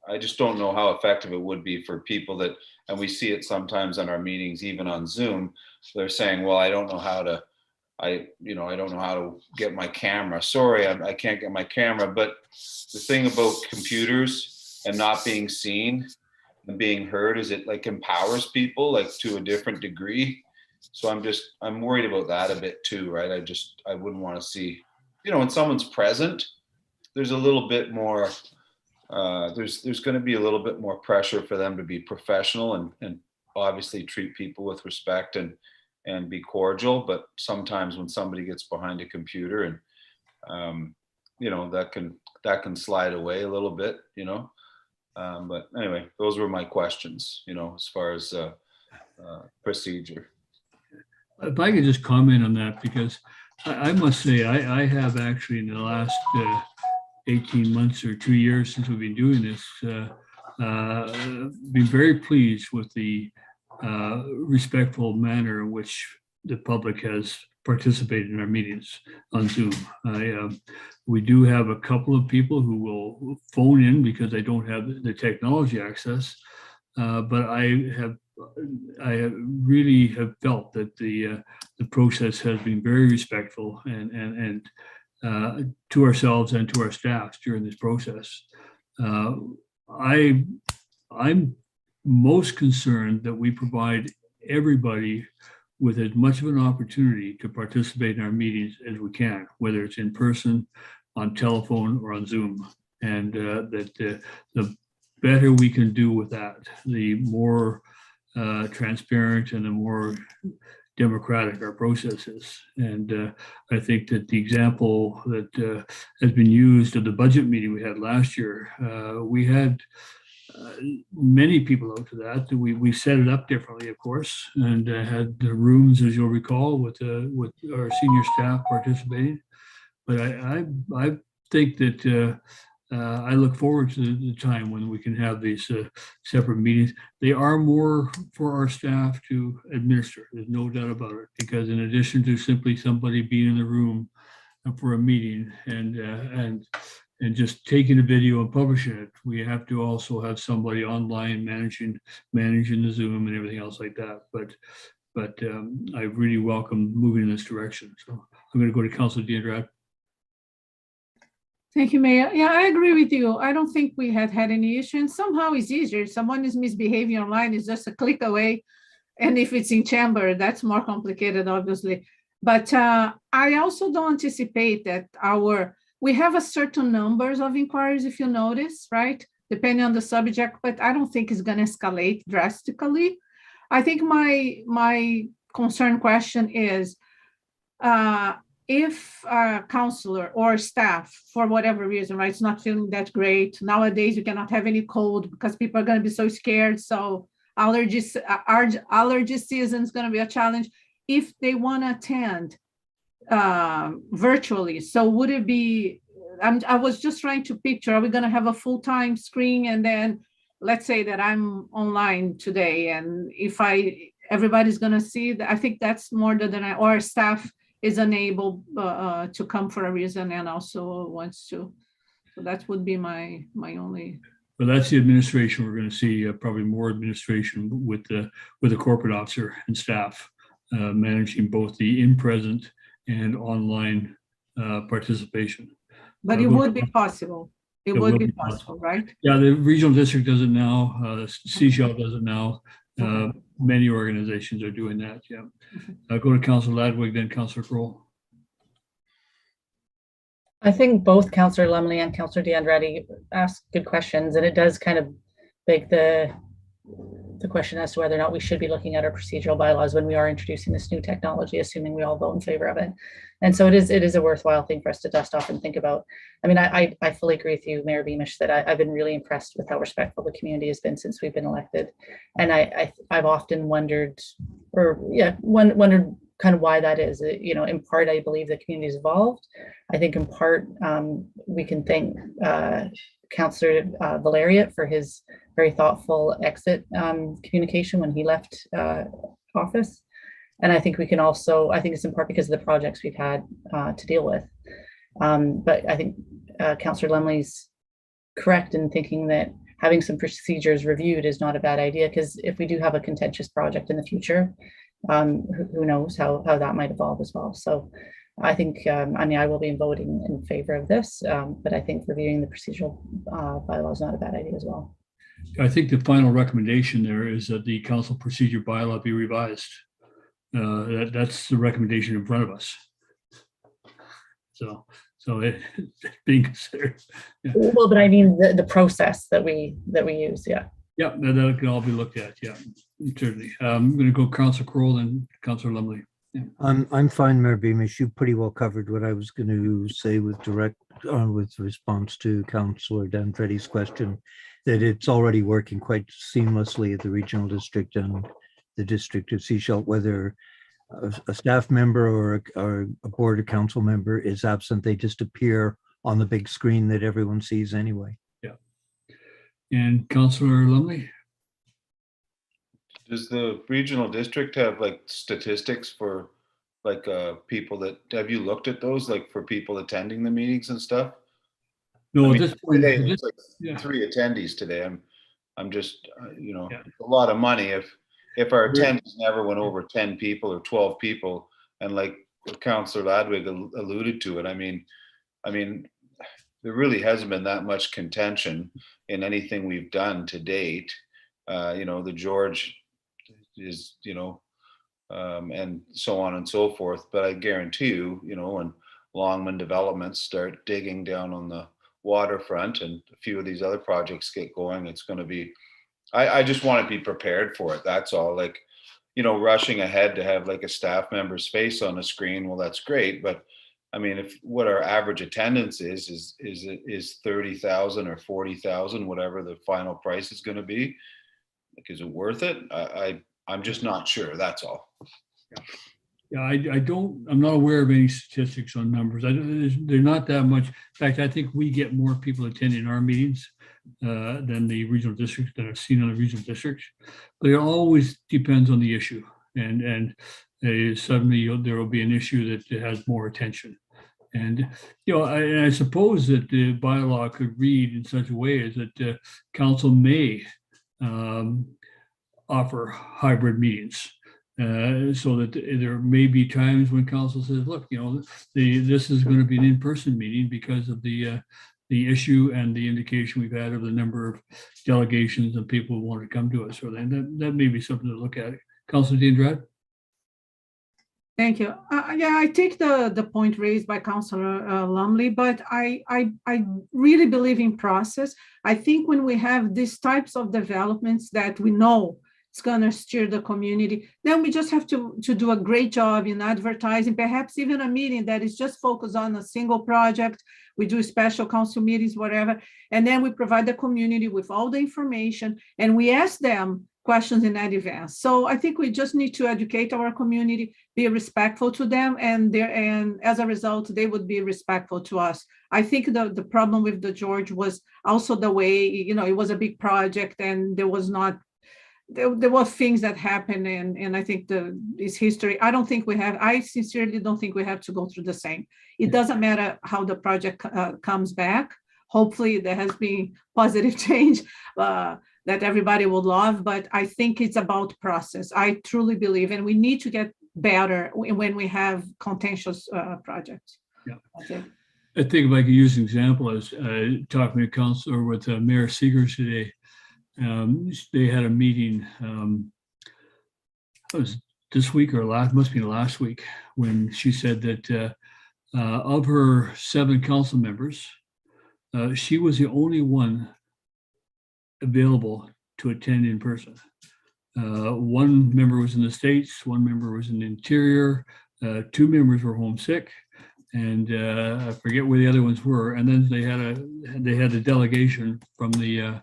I just don't know how effective it would be for people that, and we see it sometimes on our meetings, even on Zoom, they're saying, well, I don't know how to get my camera. Sorry, I can't get my camera. But the thing about computers and not being seen and being heard is it like empowers people like to a different degree. So I'm worried about that a bit too, right? I wouldn't want to see, when someone's present, there's a little bit more, there's going to be a little bit more pressure for them to be professional and obviously treat people with respect and be cordial. But sometimes when somebody gets behind a computer and that can slide away a little bit, but anyway, those were my questions, as far as procedure. If I could just comment on that, because I must say I have actually, in the last 18 months or 2 years since we've been doing this, been very pleased with the respectful manner in which the public has participated in our meetings on Zoom. We do have a couple of people who will phone in because they don't have the technology access, but I really have felt that the process has been very respectful and to ourselves and to our staff during this process. I'm most concerned that we provide everybody with as much of an opportunity to participate in our meetings as we can, whether it's in person, on telephone, or on Zoom. And that the better we can do with that, the more transparent and the more democratic our process is. And I think that the example that has been used at the budget meeting we had last year, we had many people out to that. We set it up differently, of course, and had the rooms, as you'll recall, with our senior staff participating. But I think that I look forward to the time when we can have these separate meetings. They are more for our staff to administer. There's no doubt about it, because in addition to simply somebody being in the room for a meeting and just taking a video and publishing it. We have to also have somebody online managing the Zoom and everything else like that. But I really welcome moving in this direction. So I'm going to go to Councilor Diandrade. Thank you, Mayor. Yeah, I agree with you. I don't think we had any issue, and somehow it's easier. If someone is misbehaving online, it's just a click away. And if it's in chamber, that's more complicated, obviously. But I also don't anticipate that we have a certain numbers of inquiries, if you notice, right? Depending on the subject, but I don't think it's going to escalate drastically. I think my concern question is, if a counselor or staff, for whatever reason, right, it's not feeling that great. Nowadays, you cannot have any cold because people are going to be so scared. So allergy season is going to be a challenge. If they want to attend virtually, so would it be, I was just trying to picture, are we going to have a full-time screen? And then let's say that I'm online today, and if everybody's going to see that, I think that's more than or staff is unable to come for a reason and also wants to. So that would be my only. But that's the administration. We're going to see probably more administration with the corporate officer and staff managing both the in-present and online participation. But it would be possible. It would be possible, right? Yeah, the regional district does it now. Seashell does it now. Many organizations are doing that. Yeah. Go to Councilor Ladwig, then Councilor Kroll. I think both Councillor Lumley and Councillor Diandrade asked good questions, and it does kind of beg the question as to whether or not we should be looking at our procedural bylaws when we are introducing this new technology, assuming we all vote in favor of it. And so it is a worthwhile thing for us to dust off and think about. I mean, I fully agree with you, Mayor Beamish, that I've been really impressed with how respectful the community has been since we've been elected. And I've often wondered kind of why that is. You know, in part, I believe the community has evolved. I think in part, we can thank Councillor Valeriot for his very thoughtful exit communication when he left office. And I think we can also, I think it's in part because of the projects we've had to deal with. But I think Councillor Lumley's correct in thinking that having some procedures reviewed is not a bad idea, because if we do have a contentious project in the future, who knows how that might evolve as well. So I think, I will be voting in favor of this, but I think reviewing the procedural bylaw is not a bad idea as well. I think the final recommendation there is that the council procedure bylaw be revised. That's the recommendation in front of us. So it being considered. Yeah. Well, but I mean the process that we use, yeah. Yeah, that can all be looked at. Yeah, certainly. I'm going to go Councilor Kroll and Councilor Lumley. Yeah. I'm fine, Mayor Beamish. You pretty well covered what I was going to say with response to Councillor Danfredi's question, that it's already working quite seamlessly at the regional district and the district of Seashell, whether a staff member or a board or council member is absent, they just appear on the big screen that everyone sees anyway. Yeah. And Councillor Lumley? Does the regional district have like statistics for like people that, have you looked at those, like for people attending the meetings and stuff? No, at this point, today, it's like 3 attendees today. I'm just, a lot of money if our attendance never went over 10 people or 12 people, and like Councillor Ladwig alluded to it, I mean, there really hasn't been that much contention in anything we've done to date. The George is, and so on and so forth. But I guarantee you, when Longman developments start digging down on the waterfront and a few of these other projects get going, it's going to be, I just want to be prepared for it. That's all. Like, rushing ahead to have like a staff member's face on a screen, well, that's great. But I mean, if what our average attendance is 30,000 or 40,000, whatever the final price is going to be, like, is it worth it? I'm just not sure. That's all. Yeah, I'm not aware of any statistics on numbers. They're not that much. In fact, I think we get more people attending our meetings than the regional districts that I've seen on the regional districts. But it always depends on the issue. And suddenly there will be an issue that has more attention. And, I suppose that the bylaw could read in such a way as that council may offer hybrid meetings. So that there may be times when council says, look, this is going to be an in-person meeting because of the issue and the indication we've had of the number of delegations and people who want to come to us. So that may be something to look at. Councilor Dean. Thank you. Yeah, I take the point raised by Councillor Lumley, but I really believe in process. I think when we have these types of developments that we know it's going to steer the community, then we just have to do a great job in advertising, perhaps even a meeting that is just focused on a single project. We do special council meetings, whatever, and then we provide the community with all the information and we ask them questions in advance. So I think we just need to educate our community, be respectful to them, and as a result, they would be respectful to us. I think the problem with the George was also the way, it was a big project and there were things that happened, and I think this history, I sincerely don't think we have to go through the same. It doesn't matter how the project comes back. Hopefully there has been positive change that everybody will love, but I think it's about process. I truly believe, and we need to get better when we have contentious projects. Yeah. Okay. I think if I could use an example, as talking to Councilor with Mayor Seegers today, they had a meeting, it was this week or must be last week, when she said that of her 7 council members, she was the only one available to attend in person. One member was in the States, one member was in the interior, 2 members were homesick, and I forget where the other ones were. And then they had a delegation from the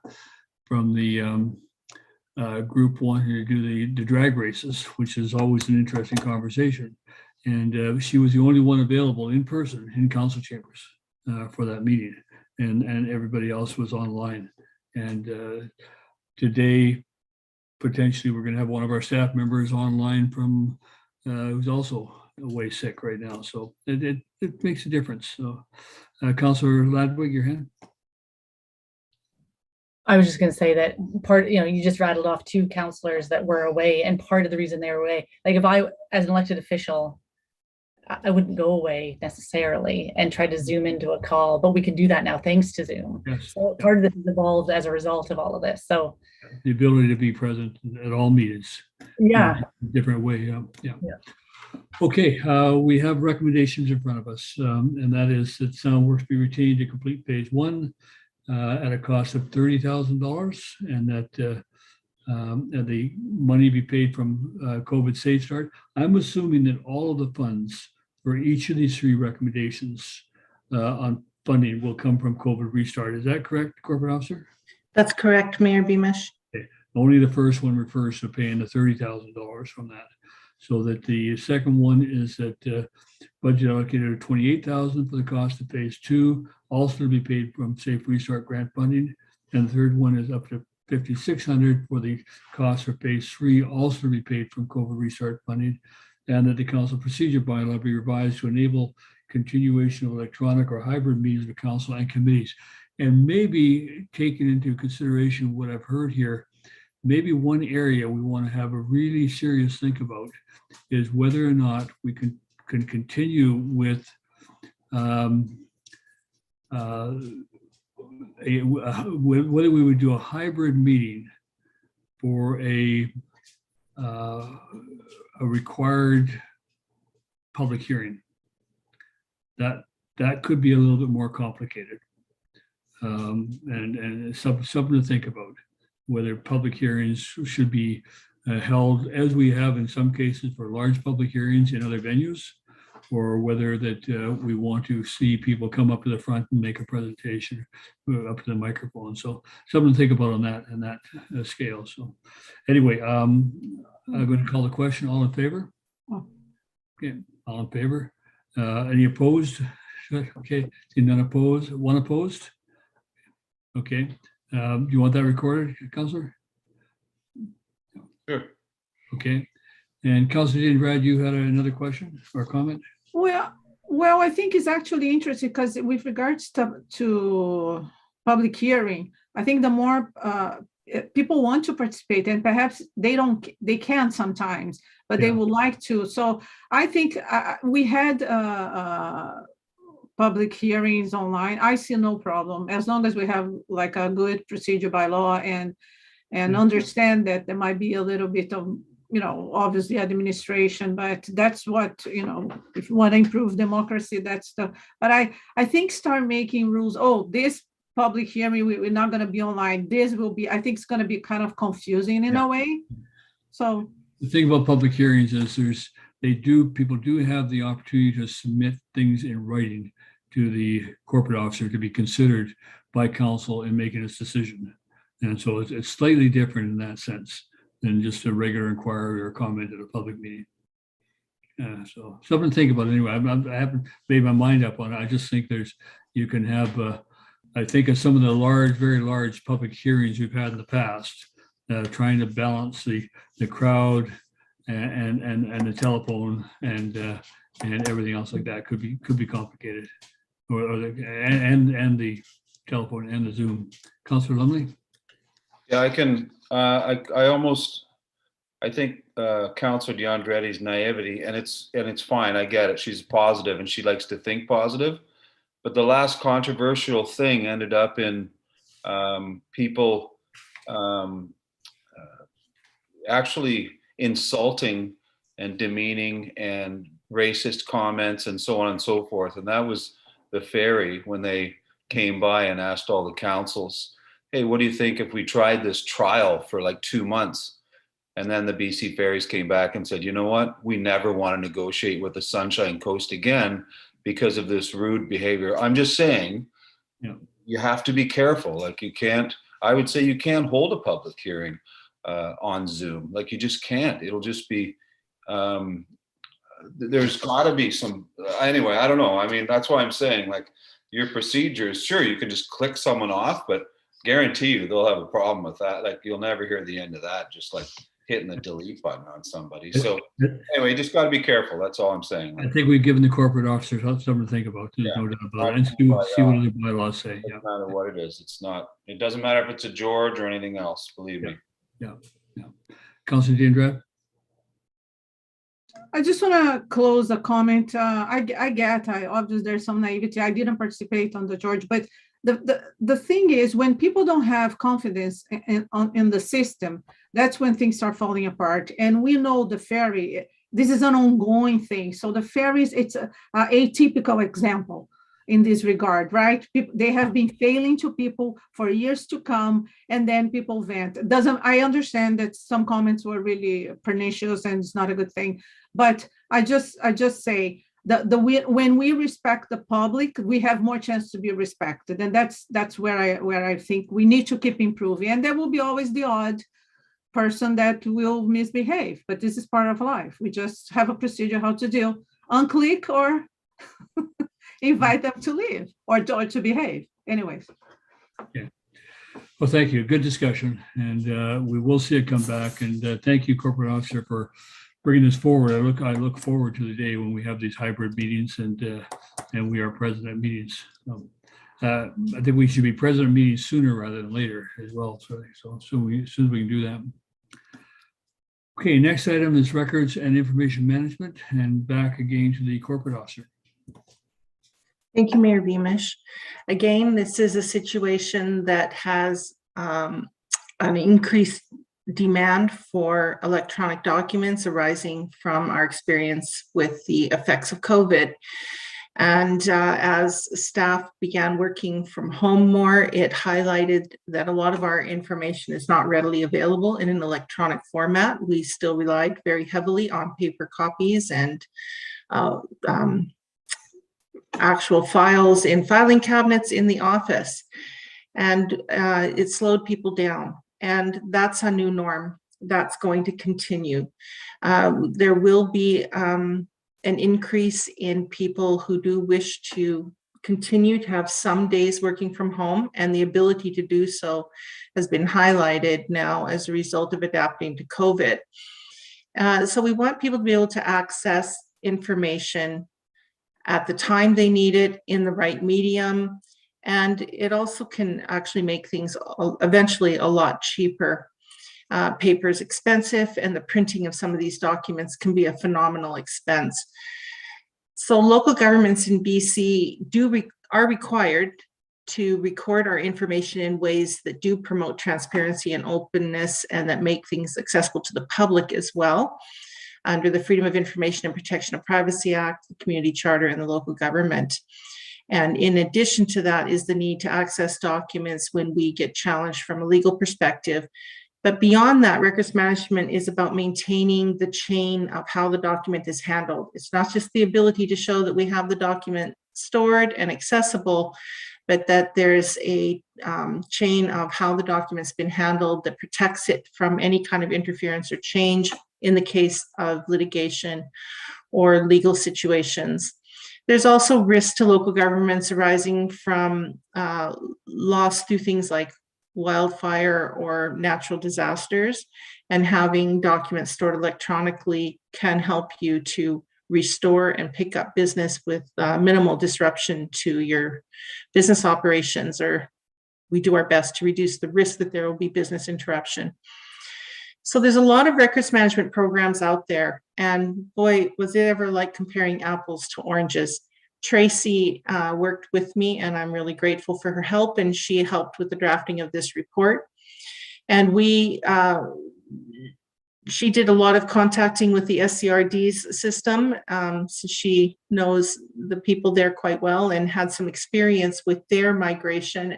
group wanting to do the drag races, which is always an interesting conversation. And she was the only one available in person in council chambers for that meeting, and everybody else was online. And today, potentially, we're going to have one of our staff members online from who's also away sick right now. So it makes a difference. So, Councillor Ladwig, your hand. I was just going to say that you just rattled off 2 councillors that were away, and part of the reason they were away, like if I, as an elected official, I wouldn't go away necessarily and try to Zoom into a call, but we can do that now thanks to Zoom. Yes. So part of this has evolved as a result of all of this. So the ability to be present at all meetings. Yeah. In a different way. Yeah. Okay, we have recommendations in front of us, and that is that sound works be retained to complete phase 1 at a cost of $30,000, and that the money be paid from COVID Safe Start. I'm assuming that all of the funds for each of these 3 recommendations on funding will come from COVID Restart. Is that correct, Corporate Officer? That's correct, Mayor Beamish. Okay. Only the first one refers to paying the $30,000 from that. So that the second one is that budget allocated of $28,000 for the cost of phase 2, also to be paid from Safe Restart grant funding. And the third one is up to $5,600 for the cost for phase 3, also to be paid from COVID Restart funding. And that the council procedure bylaw be revised to enable continuation of electronic or hybrid meetings with council and committees. And maybe taking into consideration what I've heard here, maybe one area we want to have a really serious think about is whether or not we can continue with whether we would do a hybrid meeting for a required public hearing. That could be a little bit more complicated, and something to think about. Whether public hearings should be held, as we have in some cases for large public hearings in other venues, or whether that we want to see people come up to the front and make a presentation up to the microphone. So something to think about on that scale. So anyway, I'm going to call the question. All in favor? Okay, all in favor. Any opposed? Okay, none opposed. One opposed. Okay. Do you want that recorded, Councillor? Sure. Okay. And Councillor Brad, you had another question or comment? Well, Well, I think it's actually interesting because with regards to public hearing, I think the more people want to participate, and perhaps they can sometimes, but they Yeah. would like to. So I think we had public hearings online. I see no problem as long as we have like a good procedure by law and Yeah. understand that there might be a little bit of, obviously administration, but that's what, if you want to improve democracy, that's but I think start making rules. Oh, this public hearing, we're not going to be online. This will be, I think it's going to be kind of confusing in Yeah. a way. So The thing about public hearings is people do have the opportunity to submit things in writing to the corporate officer to be considered by council in making its decision. And so it's slightly different in that sense than just a regular inquiry or comment at a public meeting. So something to think about anyway. I haven't made my mind up on it. I just think you can have, I think of some of the very large public hearings we've had in the past, trying to balance the crowd and the telephone and everything else like that could be complicated, and the telephone and the Zoom. Councillor Lumley? Yeah, I can, I think Councillor DeAndretti's naivety, and it's fine, I get it. She's positive and she likes to think positive. But the last controversial thing ended up in people actually insulting and demeaning and racist comments and so on and so forth. And that was the ferry when they came by and asked all the councils, hey, what do you think if we tried this trial for like 2 months? And then the BC Ferries came back and said, you know what? We never want to negotiate with the Sunshine Coast again because of this rude behavior. I'm just saying, you have to be careful. Like I would say you can't hold a public hearing on Zoom. Like you just can't. It'll just be, there's gotta be some, anyway, I don't know. I mean, that's why I'm saying like your procedures, sure, you can just click someone off, but guarantee you they'll have a problem with that. Like you'll never hear the end of that, just like hitting the delete button on somebody. So anyway, you just got to be careful. That's all I'm saying. I think we've given the corporate officers something to think about. There's no doubt about it. And see what the bylaws say. Doesn't matter what it is. It doesn't matter if it's a George or anything else, believe me. Yeah. Councillor DeAndre? I just want to close the comment. Obviously there's some naivety. I didn't participate on the George, but the thing is, when people don't have confidence in the system, that's when things start falling apart. And we know the ferry, this is an ongoing thing. So the ferries, it's a atypical example in this regard, right? They have been failing to people for years to come, and then people vent. I understand that some comments were really pernicious and it's not a good thing, but I just say when we respect the public, we have more chance to be respected, and that's where I think we need to keep improving. And there will be always the odd person that will misbehave, but this is part of life. We just have a procedure how to deal. Unclick or invite them to leave or to behave. Anyways. Okay. Well, thank you. Good discussion, and we will see it come back. And thank you, Corporate Officer, for bringing this forward. I look forward to the day when we have these hybrid meetings and we are present at meetings. I think we should be present at meetings sooner rather than later as well. So as soon as we can do that. Okay, next item is records and information management, and back again to the corporate officer. Thank you, Mayor Beamish. Again, this is a situation that has an increased demand for electronic documents arising from our experience with the effects of COVID. And as staff began working from home more, it highlighted that a lot of our information is not readily available in an electronic format. We still relied very heavily on paper copies and actual files in filing cabinets in the office. And it slowed people down. And that's a new norm that's going to continue. There will be an increase in people who do wish to continue to have some days working from home, and the ability to do so has been highlighted now as a result of adapting to COVID. So we want people to be able to access information at the time they need it, in the right medium. And it also can actually make things eventually a lot cheaper. Paper is expensive, and the printing of some of these documents can be a phenomenal expense. So local governments in BC are required to record our information in ways that do promote transparency and openness, and that make things accessible to the public as well, under the Freedom of Information and Protection of Privacy Act, the Community Charter, and the local government. And in addition to that is the need to access documents when we get challenged from a legal perspective. But beyond that, records management is about maintaining the chain of how the document is handled. It's not just the ability to show that we have the document stored and accessible, but that there's a chain of how the document's been handled that protects it from any kind of interference or change in the case of litigation or legal situations. There's also risks to local governments arising from loss through things like wildfire or natural disasters, and having documents stored electronically can help you to restore and pick up business with minimal disruption to your business operations, or we do our best to reduce the risk that there will be business interruption. So there's a lot of records management programs out there, and boy, was it ever like comparing apples to oranges. Tracy worked with me, and I'm really grateful for her help, and she helped with the drafting of this report. And she did a lot of contacting with the SCRD's system, so she knows the people there quite well and had some experience with their migration.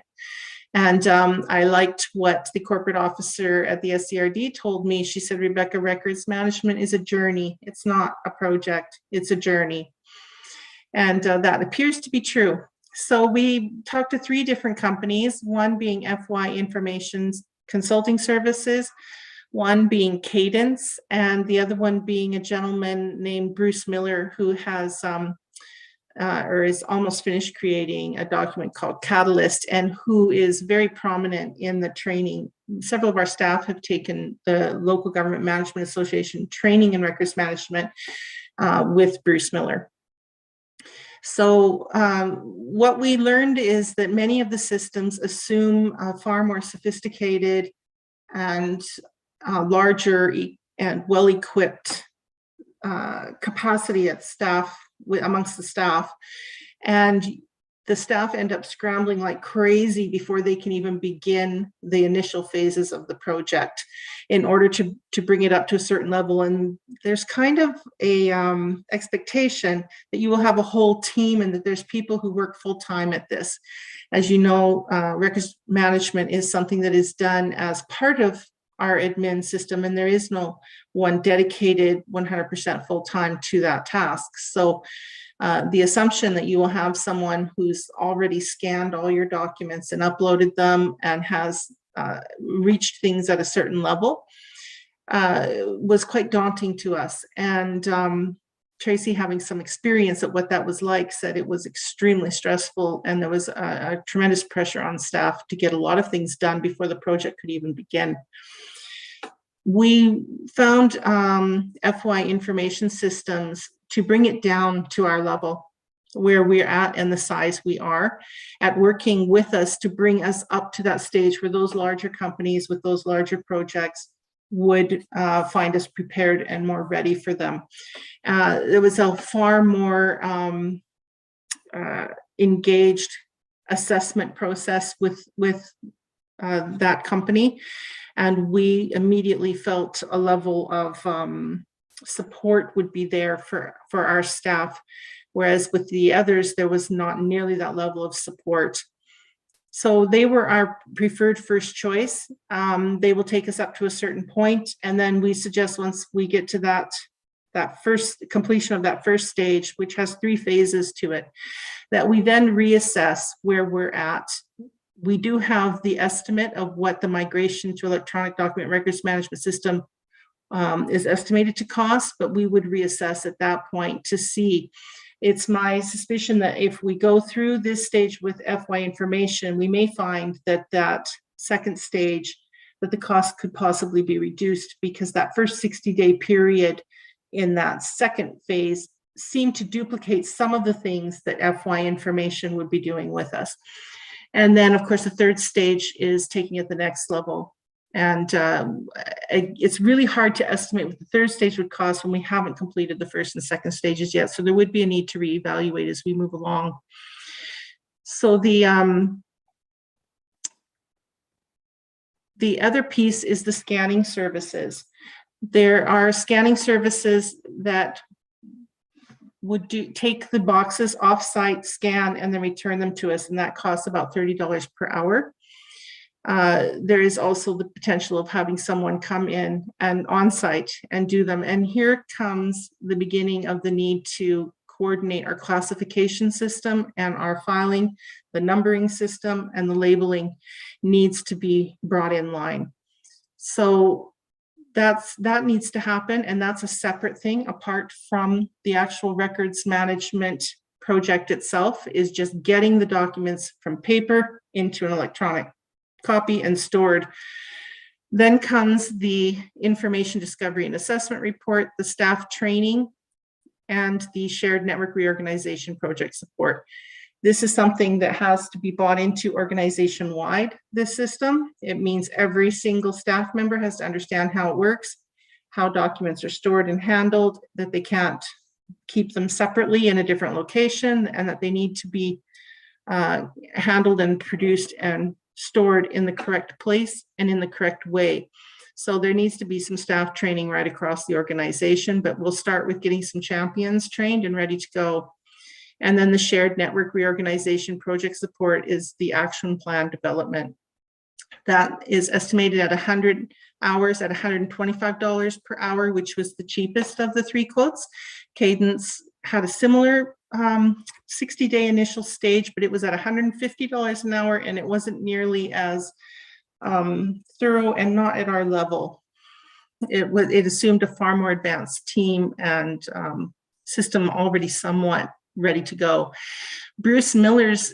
And I liked what the corporate officer at the SCRD told me. She said, Rebecca, records management is a journey. It's not a project, it's a journey. And that appears to be true. So we talked to 3 different companies, one being FY Information Consulting Services, one being Cadence, and the other one being a gentleman named Bruce Miller, who has or is almost finished creating a document called Catalyst, and who is very prominent in the training. Several of our staff have taken the Local Government Management Association training in records management with Bruce Miller. So what we learned is that many of the systems assume a far more sophisticated and larger and well-equipped capacity at staff, amongst the staff, and the staff end up scrambling like crazy before they can even begin the initial phases of the project in order to bring it up to a certain level. And there's kind of a expectation that you will have a whole team and that there's people who work full-time at this. As you know, records management is something that is done as part of our admin system, and there is no one dedicated 100% full-time to that task. So the assumption that you will have someone who's already scanned all your documents and uploaded them and has reached things at a certain level was quite daunting to us. And Tracy, having some experience at what that was like, said it was extremely stressful, and there was a tremendous pressure on staff to get a lot of things done before the project could even begin. We found FY Information Systems to bring it down to our level where we're at and the size we are, at working with us to bring us up to that stage where those larger companies with those larger projects would find us prepared and more ready for them. There was a far more engaged assessment process with that company, and we immediately felt a level of support would be there for our staff, whereas with the others, there was not nearly that level of support. So they were our preferred first choice. They will take us up to a certain point, and then we suggest once we get to that first completion of that first stage, which has 3 phases to it, that we then reassess where we're at. We do have the estimate of what the migration to electronic document records management system is estimated to cost, but we would reassess at that point to see. It's my suspicion that if we go through this stage with FY Information, we may find that second stage, that the cost could possibly be reduced, because that first 60-day period in that second phase seem to duplicate some of the things that FY information would be doing with us. And then, of course, the third stage is taking it the next level. And it's really hard to estimate what the third stage would cost when we haven't completed the first and second stages yet. So there would be a need to reevaluate as we move along. So the other piece is the scanning services. There are scanning services that would take the boxes off-site, scan, and then return them to us, and that costs about $30 per hour. There is also the potential of having someone come in and on-site and do them. And here comes the beginning of the need to coordinate our classification system and our filing. The numbering system and the labeling needs to be brought in line. So that needs to happen, and that's a separate thing apart from the actual records management project itself, is just getting the documents from paper into an electronic copy and stored. Then comes the information discovery and assessment report, the staff training, and the shared network reorganization project support. This is something that has to be bought into organization-wide, this system. It means every single staff member has to understand how it works, how documents are stored and handled, that they can't keep them separately in a different location, and that they need to be handled and produced and stored in the correct place and in the correct way. So there needs to be some staff training right across the organization, but we'll start with getting some champions trained and ready to go. And then the shared network reorganization project support is the action plan development. That is estimated at 100 hours at $125 per hour, which was the cheapest of the three quotes. Cadence had a similar 60-day initial stage, but it was at $150 an hour, and it wasn't nearly as thorough and not at our level. It assumed a far more advanced team and system already somewhat ready to go. Bruce Miller's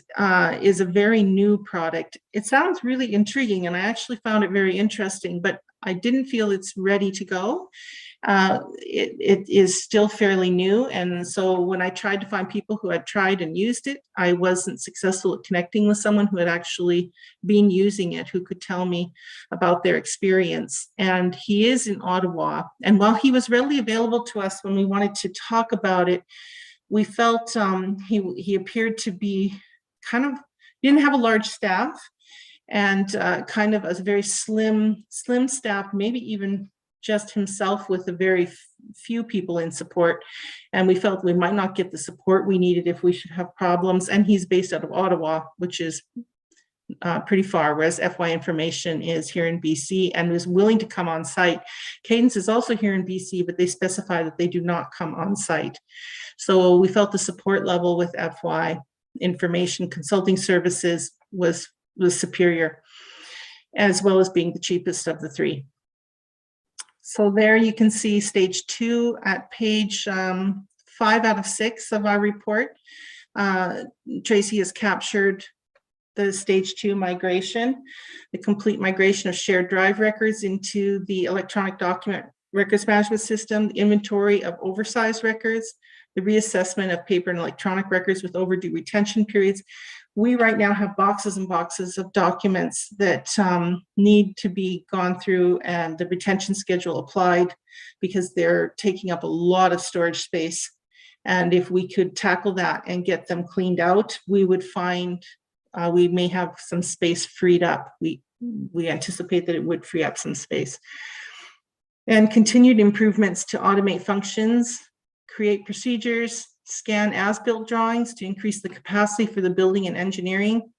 is a very new product. It sounds really intriguing, and I actually found it very interesting, but I didn't feel it's ready to go. It is still fairly new, and so when I tried to find people who had tried and used it, I wasn't successful at connecting with someone who had actually been using it, who could tell me about their experience. And he is in Ottawa, and while he was readily available to us when we wanted to talk about it, we felt he appeared to be didn't have a large staff, and kind of a very slim staff, maybe even just himself with a very few people in support. And we felt we might not get the support we needed if we should have problems. And he's based out of Ottawa, which is pretty far, whereas FY Information is here in BC and was willing to come on site. Cadence is also here in BC, but they specify that they do not come on site. So we felt the support level with FY Information Consulting Services was superior, as well as being the cheapest of the three. So there you can see stage 2 at page 5 out of 6 of our report. Tracy has captured the stage 2 migration, the complete migration of shared drive records into the electronic document records management system, the inventory of oversized records, the reassessment of paper and electronic records with overdue retention periods. We right now have boxes and boxes of documents that need to be gone through and the retention schedule applied, because they're taking up a lot of storage space. And if we could tackle that and get them cleaned out, we would find we may have some space freed up. We anticipate that it would free up some space. And continued improvements to automate functions, create procedures, scan as-built drawings to increase the capacity for the building and engineering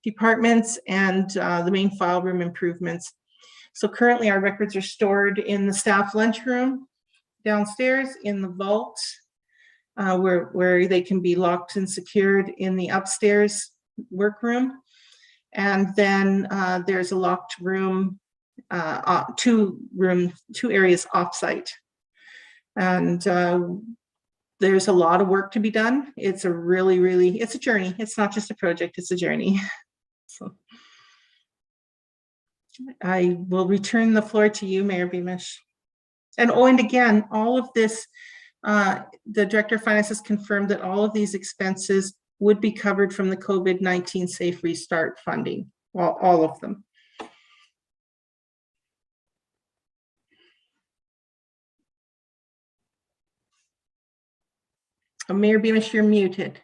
departments, and the main file room improvements. So currently our records are stored in the staff lunchroom downstairs, in the vault, where they can be locked and secured in the upstairs workroom. And then there's a locked room, two areas offsite. And there's a lot of work to be done. It's a it's a journey. It's not just a project, it's a journey. So I will return the floor to you, Mayor Beamish. And again, all of this The Director of Finance has confirmed that all of these expenses would be covered from the COVID-19 Safe Restart funding, all of them. Mayor Beamish, you're muted.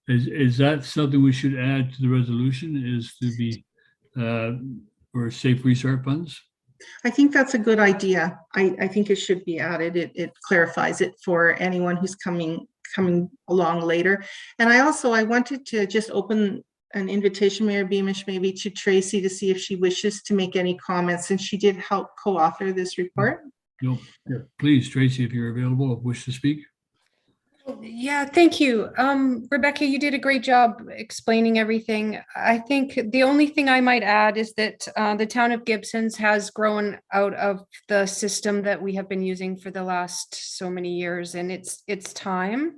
Is that something we should add to the resolution, is to be for safe restart funds? I think that's a good idea. I think it should be added. It clarifies it for anyone who's coming along later. And I wanted to just open an invitation, Mayor Beamish, maybe to Tracy to see if she wishes to make any comments, and she did help co-author this report. No, yeah, please, Tracy, if you're available, wish to speak. Yeah, thank you. Rebecca, you did a great job explaining everything. I think the only thing I might add is that the town of Gibsons has grown out of the system that we have been using for the last so many years, and it's time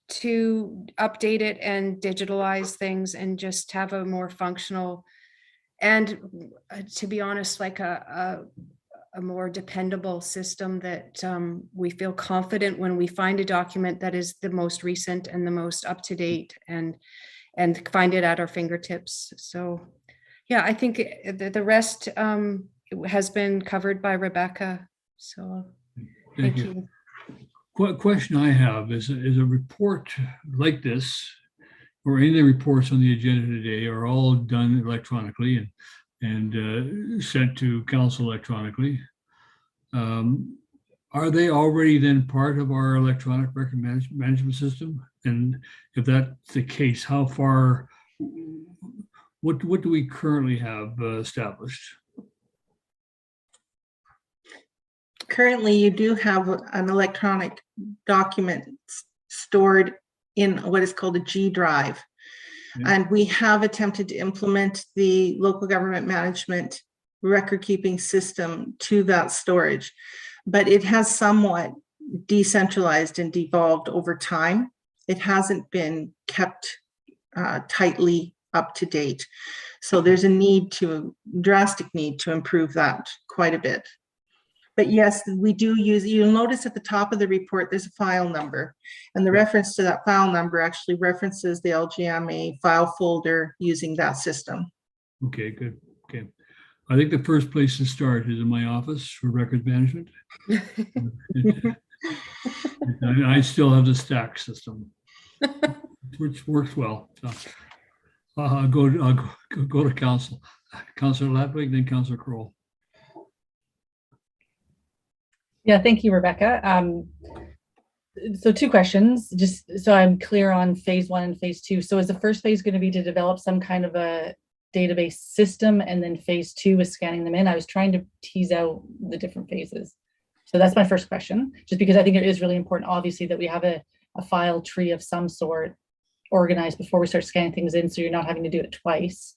to update it and digitalize things and just have a more functional and, to be honest, like a more dependable system that we feel confident when we find a document that is the most recent and the most up to date, and find it at our fingertips. So yeah, I think the rest has been covered by Rebecca. So thank you. Question I have is a report like this, or any of the reports on the agenda today, are all done electronically and sent to council electronically. Are they already then part of our electronic record management system? And if that's the case, how far, what do we currently have established? Currently, you do have an electronic document stored in what is called a G drive. Yeah. And we have attempted to implement the local government management record keeping system to that storage, but it has somewhat decentralized and devolved over time. It hasn't been kept tightly up to date. So there's a drastic need to improve that quite a bit. But yes, we do use, you'll notice at the top of the report, there's a file number, and the reference to that file number actually references the LGMA file folder using that system. Okay, good. Okay. I think the first place to start is in my office for records management. I still have the stack system, which works well. So I'll go to Councilor Latwig, then Councilor Kroll. Yeah, thank you, Rebecca. So 2 questions, just so I'm clear on phase 1 and phase 2. So is the first phase going to be to develop some kind of a database system, and then phase 2 is scanning them in? I was trying to tease out the different phases. So that's my first question, just because I think it is really important, obviously, that we have a file tree of some sort organized before we start scanning things in, so you're not having to do it twice.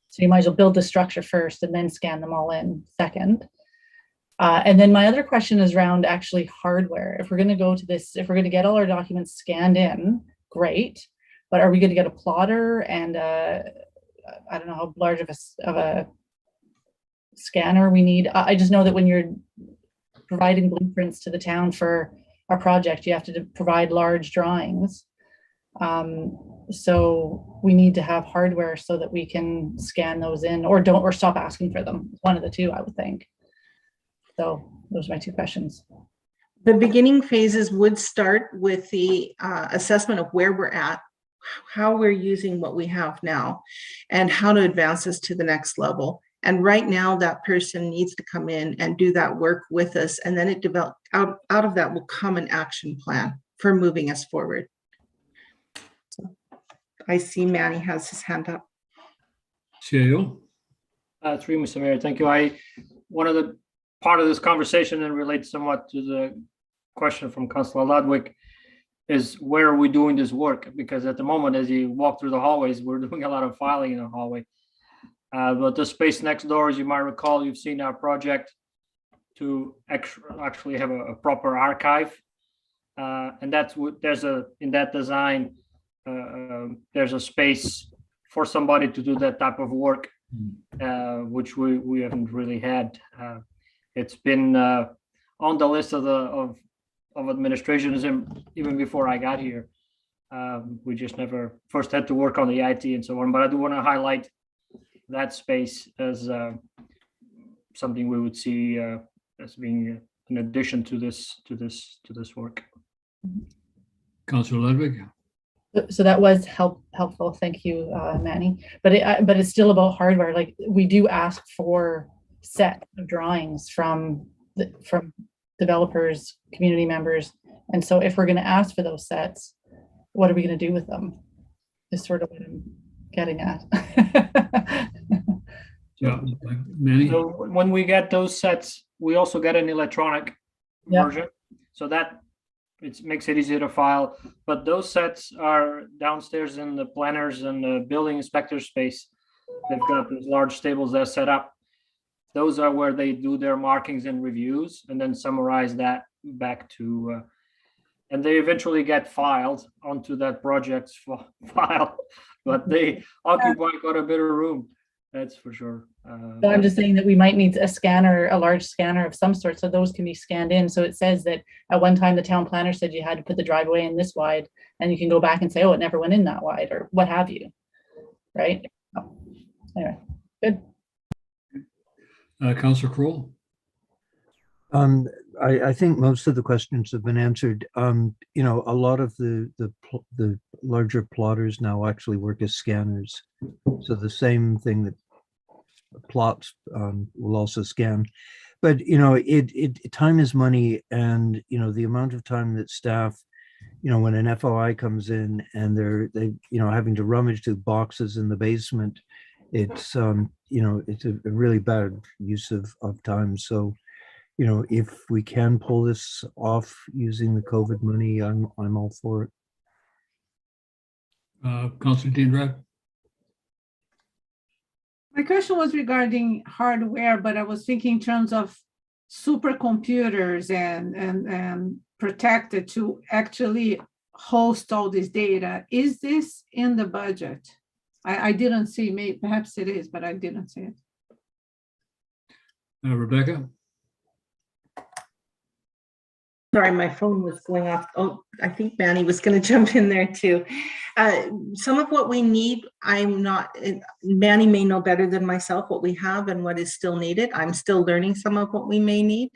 So you might as well build the structure first and then scan them all in second. And then my other question is around actually hardware. If we're going to go to this, if we're going to get all our documents scanned in, great. But are we going to get a plotter and I don't know how large of a scanner we need? I just know that when you're providing blueprints to the town for a project, you have to provide large drawings. So we need to have hardware so that we can scan those in, or stop asking for them. One of the two, I would think. So those are my 2 questions. The beginning phases would start with the assessment of where we're at, how we're using what we have now, and how to advance us to the next level. And right now, that person needs to come in and do that work with us, and then it develop out of that will come an action plan for moving us forward. So I see Manny has his hand up. CAO. Through you, Mr. Mayor, thank you. One of the part of this conversation, and relates somewhat to the question from Councilor Ludwig, is where are we doing this work? Because at the moment, as you walk through the hallways, we're doing a lot of filing in the hallway. But the space next door, as you might recall, you've seen our project to actually have a proper archive. And that's what in that design, there's a space for somebody to do that type of work, which we haven't really had. It's been on the list of administrations even before I got here. We just never first had to work on the IT and so on, but I do want to highlight that space as something we would see as being an addition to this work. Councillor Ludwig? So that was helpful. Thank you, Manny. But it's still about hardware. Like, we do ask for set of drawings from developers, community members. And so if we're going to ask for those sets, what are we going to do with them? Is sort of what I'm getting at. Yeah, Manny? So when we get those sets, we also get an electronic version. So that it makes it easier to file. But those sets are downstairs in the planners and the building inspector space. They've got those large tables that are set up. Those are where they do their markings and reviews and then summarize that back to, and they eventually get filed onto that project's file, but they occupy quite a bit of room. That's for sure. So I'm just saying that we might need a scanner, a large scanner of some sort, so those can be scanned in. So it says that at one time the town planner said you had to put the driveway in this wide, and you can go back and say, oh, it never went in that wide, or what have you, right? Oh, anyway, good. Councillor Kroll? I think most of the questions have been answered. You know, a lot of the larger plotters now actually work as scanners. So the same thing that plots will also scan. But, you know, time is money, and, you know, the amount of time that staff, you know, when an FOI comes in and they you know, having to rummage through boxes in the basement, it's you know, it's a really bad use of time. So, you know, if we can pull this off using the COVID money, I'm all for it. Councillor Diendrath? My question was regarding hardware, but I was thinking in terms of supercomputers and protected to actually host all this data. Is this in the budget? I didn't see, maybe perhaps it is, but I didn't see it. Rebecca? Sorry, my phone was going off. Oh, I think Manny was going to jump in there too. Some of what we need, Manny may know better than myself what we have and what is still needed. I'm still learning some of what we may need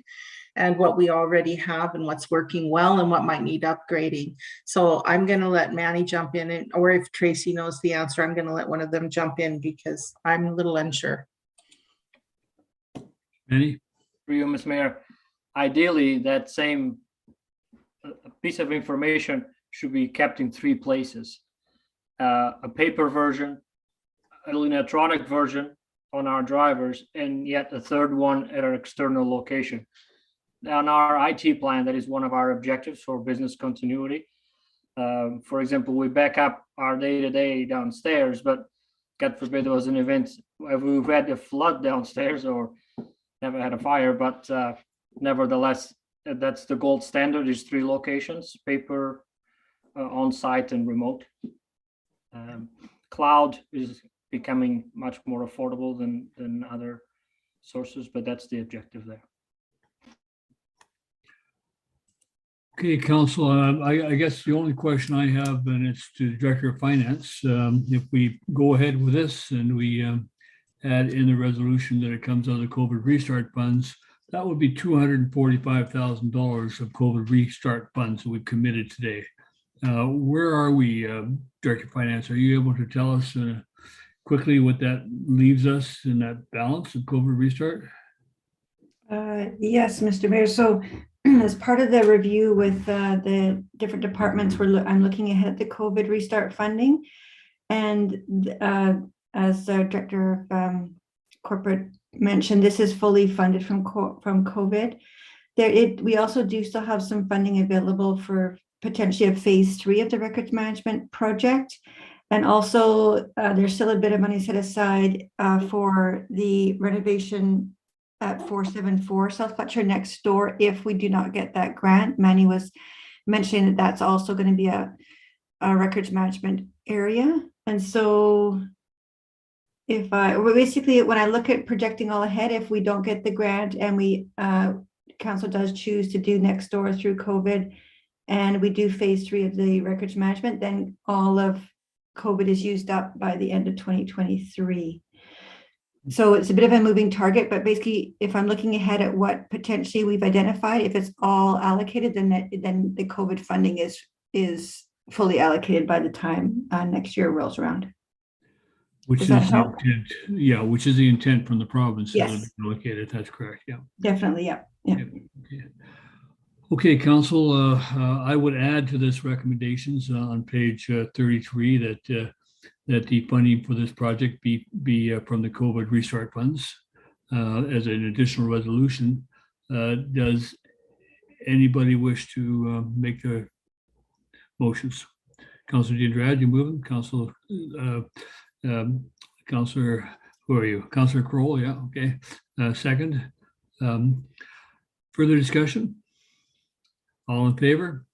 and what we already have and what's working well and what might need upgrading. So I'm going to let Manny jump in, or if Tracy knows the answer, I'm going to let one of them jump in because I'm a little unsure. Manny? For you, Ms. Mayor, ideally that same piece of information should be kept in 3 places. A paper version, an electronic version on our drivers, and yet a third one at our external location. On our IT plan, that is one of our objectives for business continuity. For example, we back up our day-to-day downstairs, but God forbid there was an event, we've had a flood downstairs or never had a fire, but nevertheless, that's the gold standard, is 3 locations: paper, on-site, and remote. Cloud is becoming much more affordable than other sources, but that's the objective there. Okay, Council, I guess the only question I have, and it's to the Director of Finance, if we go ahead with this and we add in the resolution that it comes out of the COVID restart funds, that would be $245,000 of COVID restart funds that we've committed today. Where are we, Director of Finance? Are you able to tell us quickly what that leaves us in that balance of COVID restart? Yes, Mr. Mayor. So as part of the review with the different departments, I'm looking ahead at the COVID restart funding. And as the Director of Corporate mentioned, this is fully funded from COVID. We also do still have some funding available for potentially a phase 3 of the records management project. And also there's still a bit of money set aside for the renovation at 474 South Fletcher next door if we do not get that grant. Manny was mentioning that that's also going to be a records management area. And so basically when I look at projecting all ahead, if we don't get the grant and we council does choose to do next door through COVID, and we do phase 3 of the records management, then all of COVID is used up by the end of 2023. So it's a bit of a moving target, but basically, if I'm looking ahead at what potentially we've identified, if it's all allocated, then the COVID funding is fully allocated by the time next year rolls around. Which Does is that the help? intent, yeah, which is the intent from the province. Yes. Allocated, that's correct, yeah. Definitely, yeah. Yeah. Okay, council, I would add to this recommendations on page 33 that the funding for this project be from the COVID restart funds as an additional resolution. Does anybody wish to make the motions? Councilor Diandrad, you moving? Councilor, who are you? Councilor Kroll, yeah, okay. Second. Further discussion? All in favor?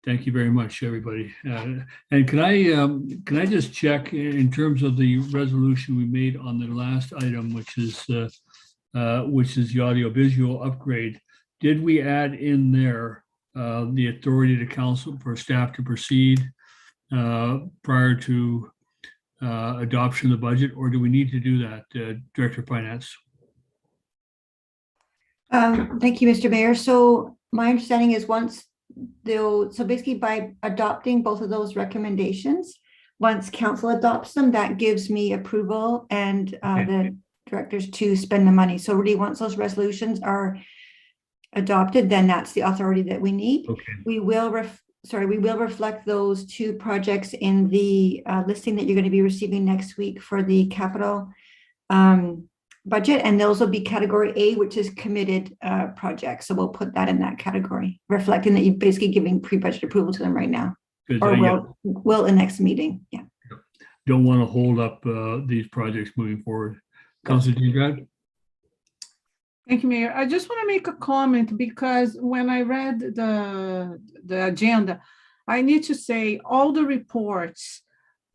Thank you very much, everybody. And can I just check in terms of the resolution we made on the last item, which is the audiovisual upgrade? Did we add in there the authority to council for staff to proceed prior to adoption of the budget, or do we need to do that, Director of Finance? Thank you, Mr. Mayor. So my understanding is so basically by adopting both of those recommendations, once council adopts them, that gives me approval and the directors to spend the money. So really, once those resolutions are adopted, then that's the authority that we need. Okay. We will reflect those 2 projects in the listing that you're going to be receiving next week for the capital budget, and those will be category A, which is committed projects. So we'll put that in that category, reflecting that you're basically giving pre-budget approval to them right now, or will in next meeting. Yeah. Don't want to hold up these projects moving forward. Councilor Diandrad? Thank you, Mayor. I just want to make a comment because when I read the agenda, I need to say all the reports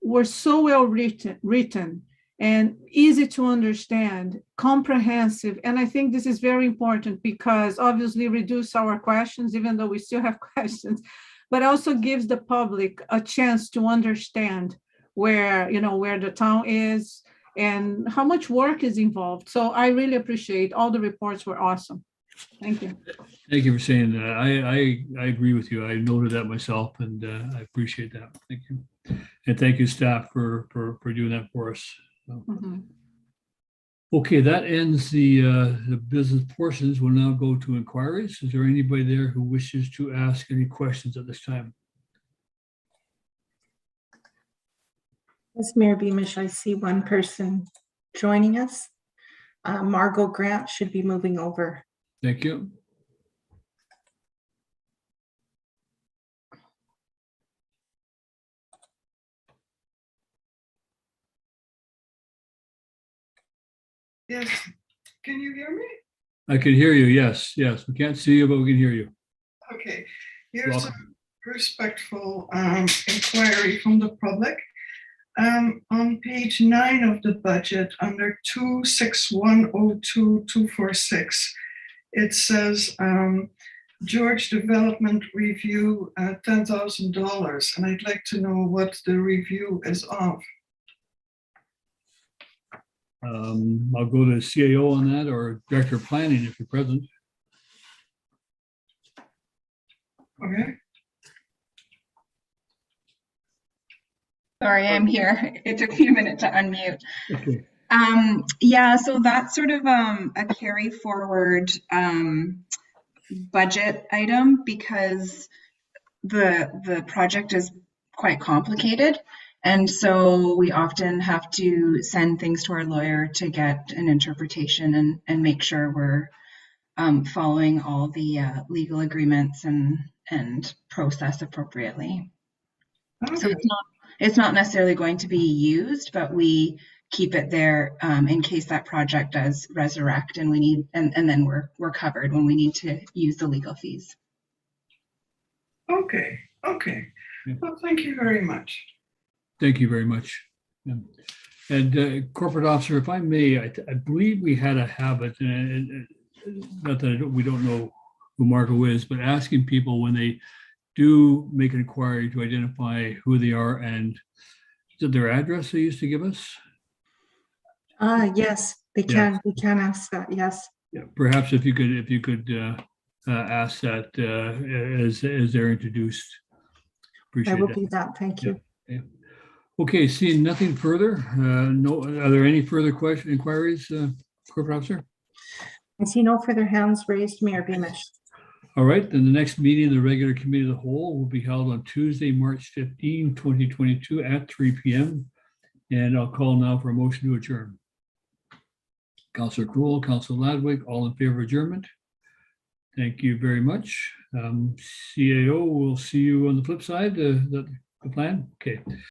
were so well written and easy to understand, comprehensive. And I think this is very important because obviously reduce our questions, even though we still have questions, but also gives the public a chance to understand where the town is and how much work is involved. So I really appreciate all the reports were awesome. Thank you. Thank you for saying that. I agree with you. I noted that myself, and I appreciate that. Thank you. And thank you, staff, for doing that for us. Mhm. Okay, that ends the business portions. We'll now go to inquiries. Is there anybody there who wishes to ask any questions at this time? As Mayor Beamish, I see one person joining us. Margot Grant should be moving over. Thank you. Yes, can you hear me? I can hear you. Yes, yes. We can't see you, but we can hear you. Okay, here's Welcome. a respectful inquiry from the public. On page 9 of the budget, under 26102-246, it says George Development Review, $10,000, and I'd like to know what the review is of. I'll go to CAO on that, or Director of Planning if you're present. Okay. Sorry, I'm here. It took me a minute to unmute. Okay. Yeah, so that's sort of a carry forward budget item because the project is quite complicated. And so we often have to send things to our lawyer to get an interpretation and make sure we're following all the legal agreements and process appropriately. Okay. So it's not necessarily going to be used, but we keep it there in case that project does resurrect and we need, and then we're covered when we need to use the legal fees. Okay. Yeah. Well, thank you very much. Thank you very much. Yeah. And corporate officer, if I may, I believe we had a habit, and not that we don't know who Marco is, but asking people when they do make an inquiry to identify who they are and is it their address they used to give us? Yes, they Yeah. we can ask that, yes. Yeah, perhaps if you could ask that as they're introduced. I Appreciate will that. do that, thank you. Okay. Okay, seeing nothing further, no, are there any further inquiries, Corporate Officer? I see no further hands raised, Mayor Beamish. All right, then the next meeting of the regular committee of the whole will be held on Tuesday, March 15, 2022 at 3 p.m. And I'll call now for a motion to adjourn. Councillor Kroll, Councillor Ladwig, all in favor of adjournment? Thank you very much. CAO, we'll see you on the flip side, the plan. Okay.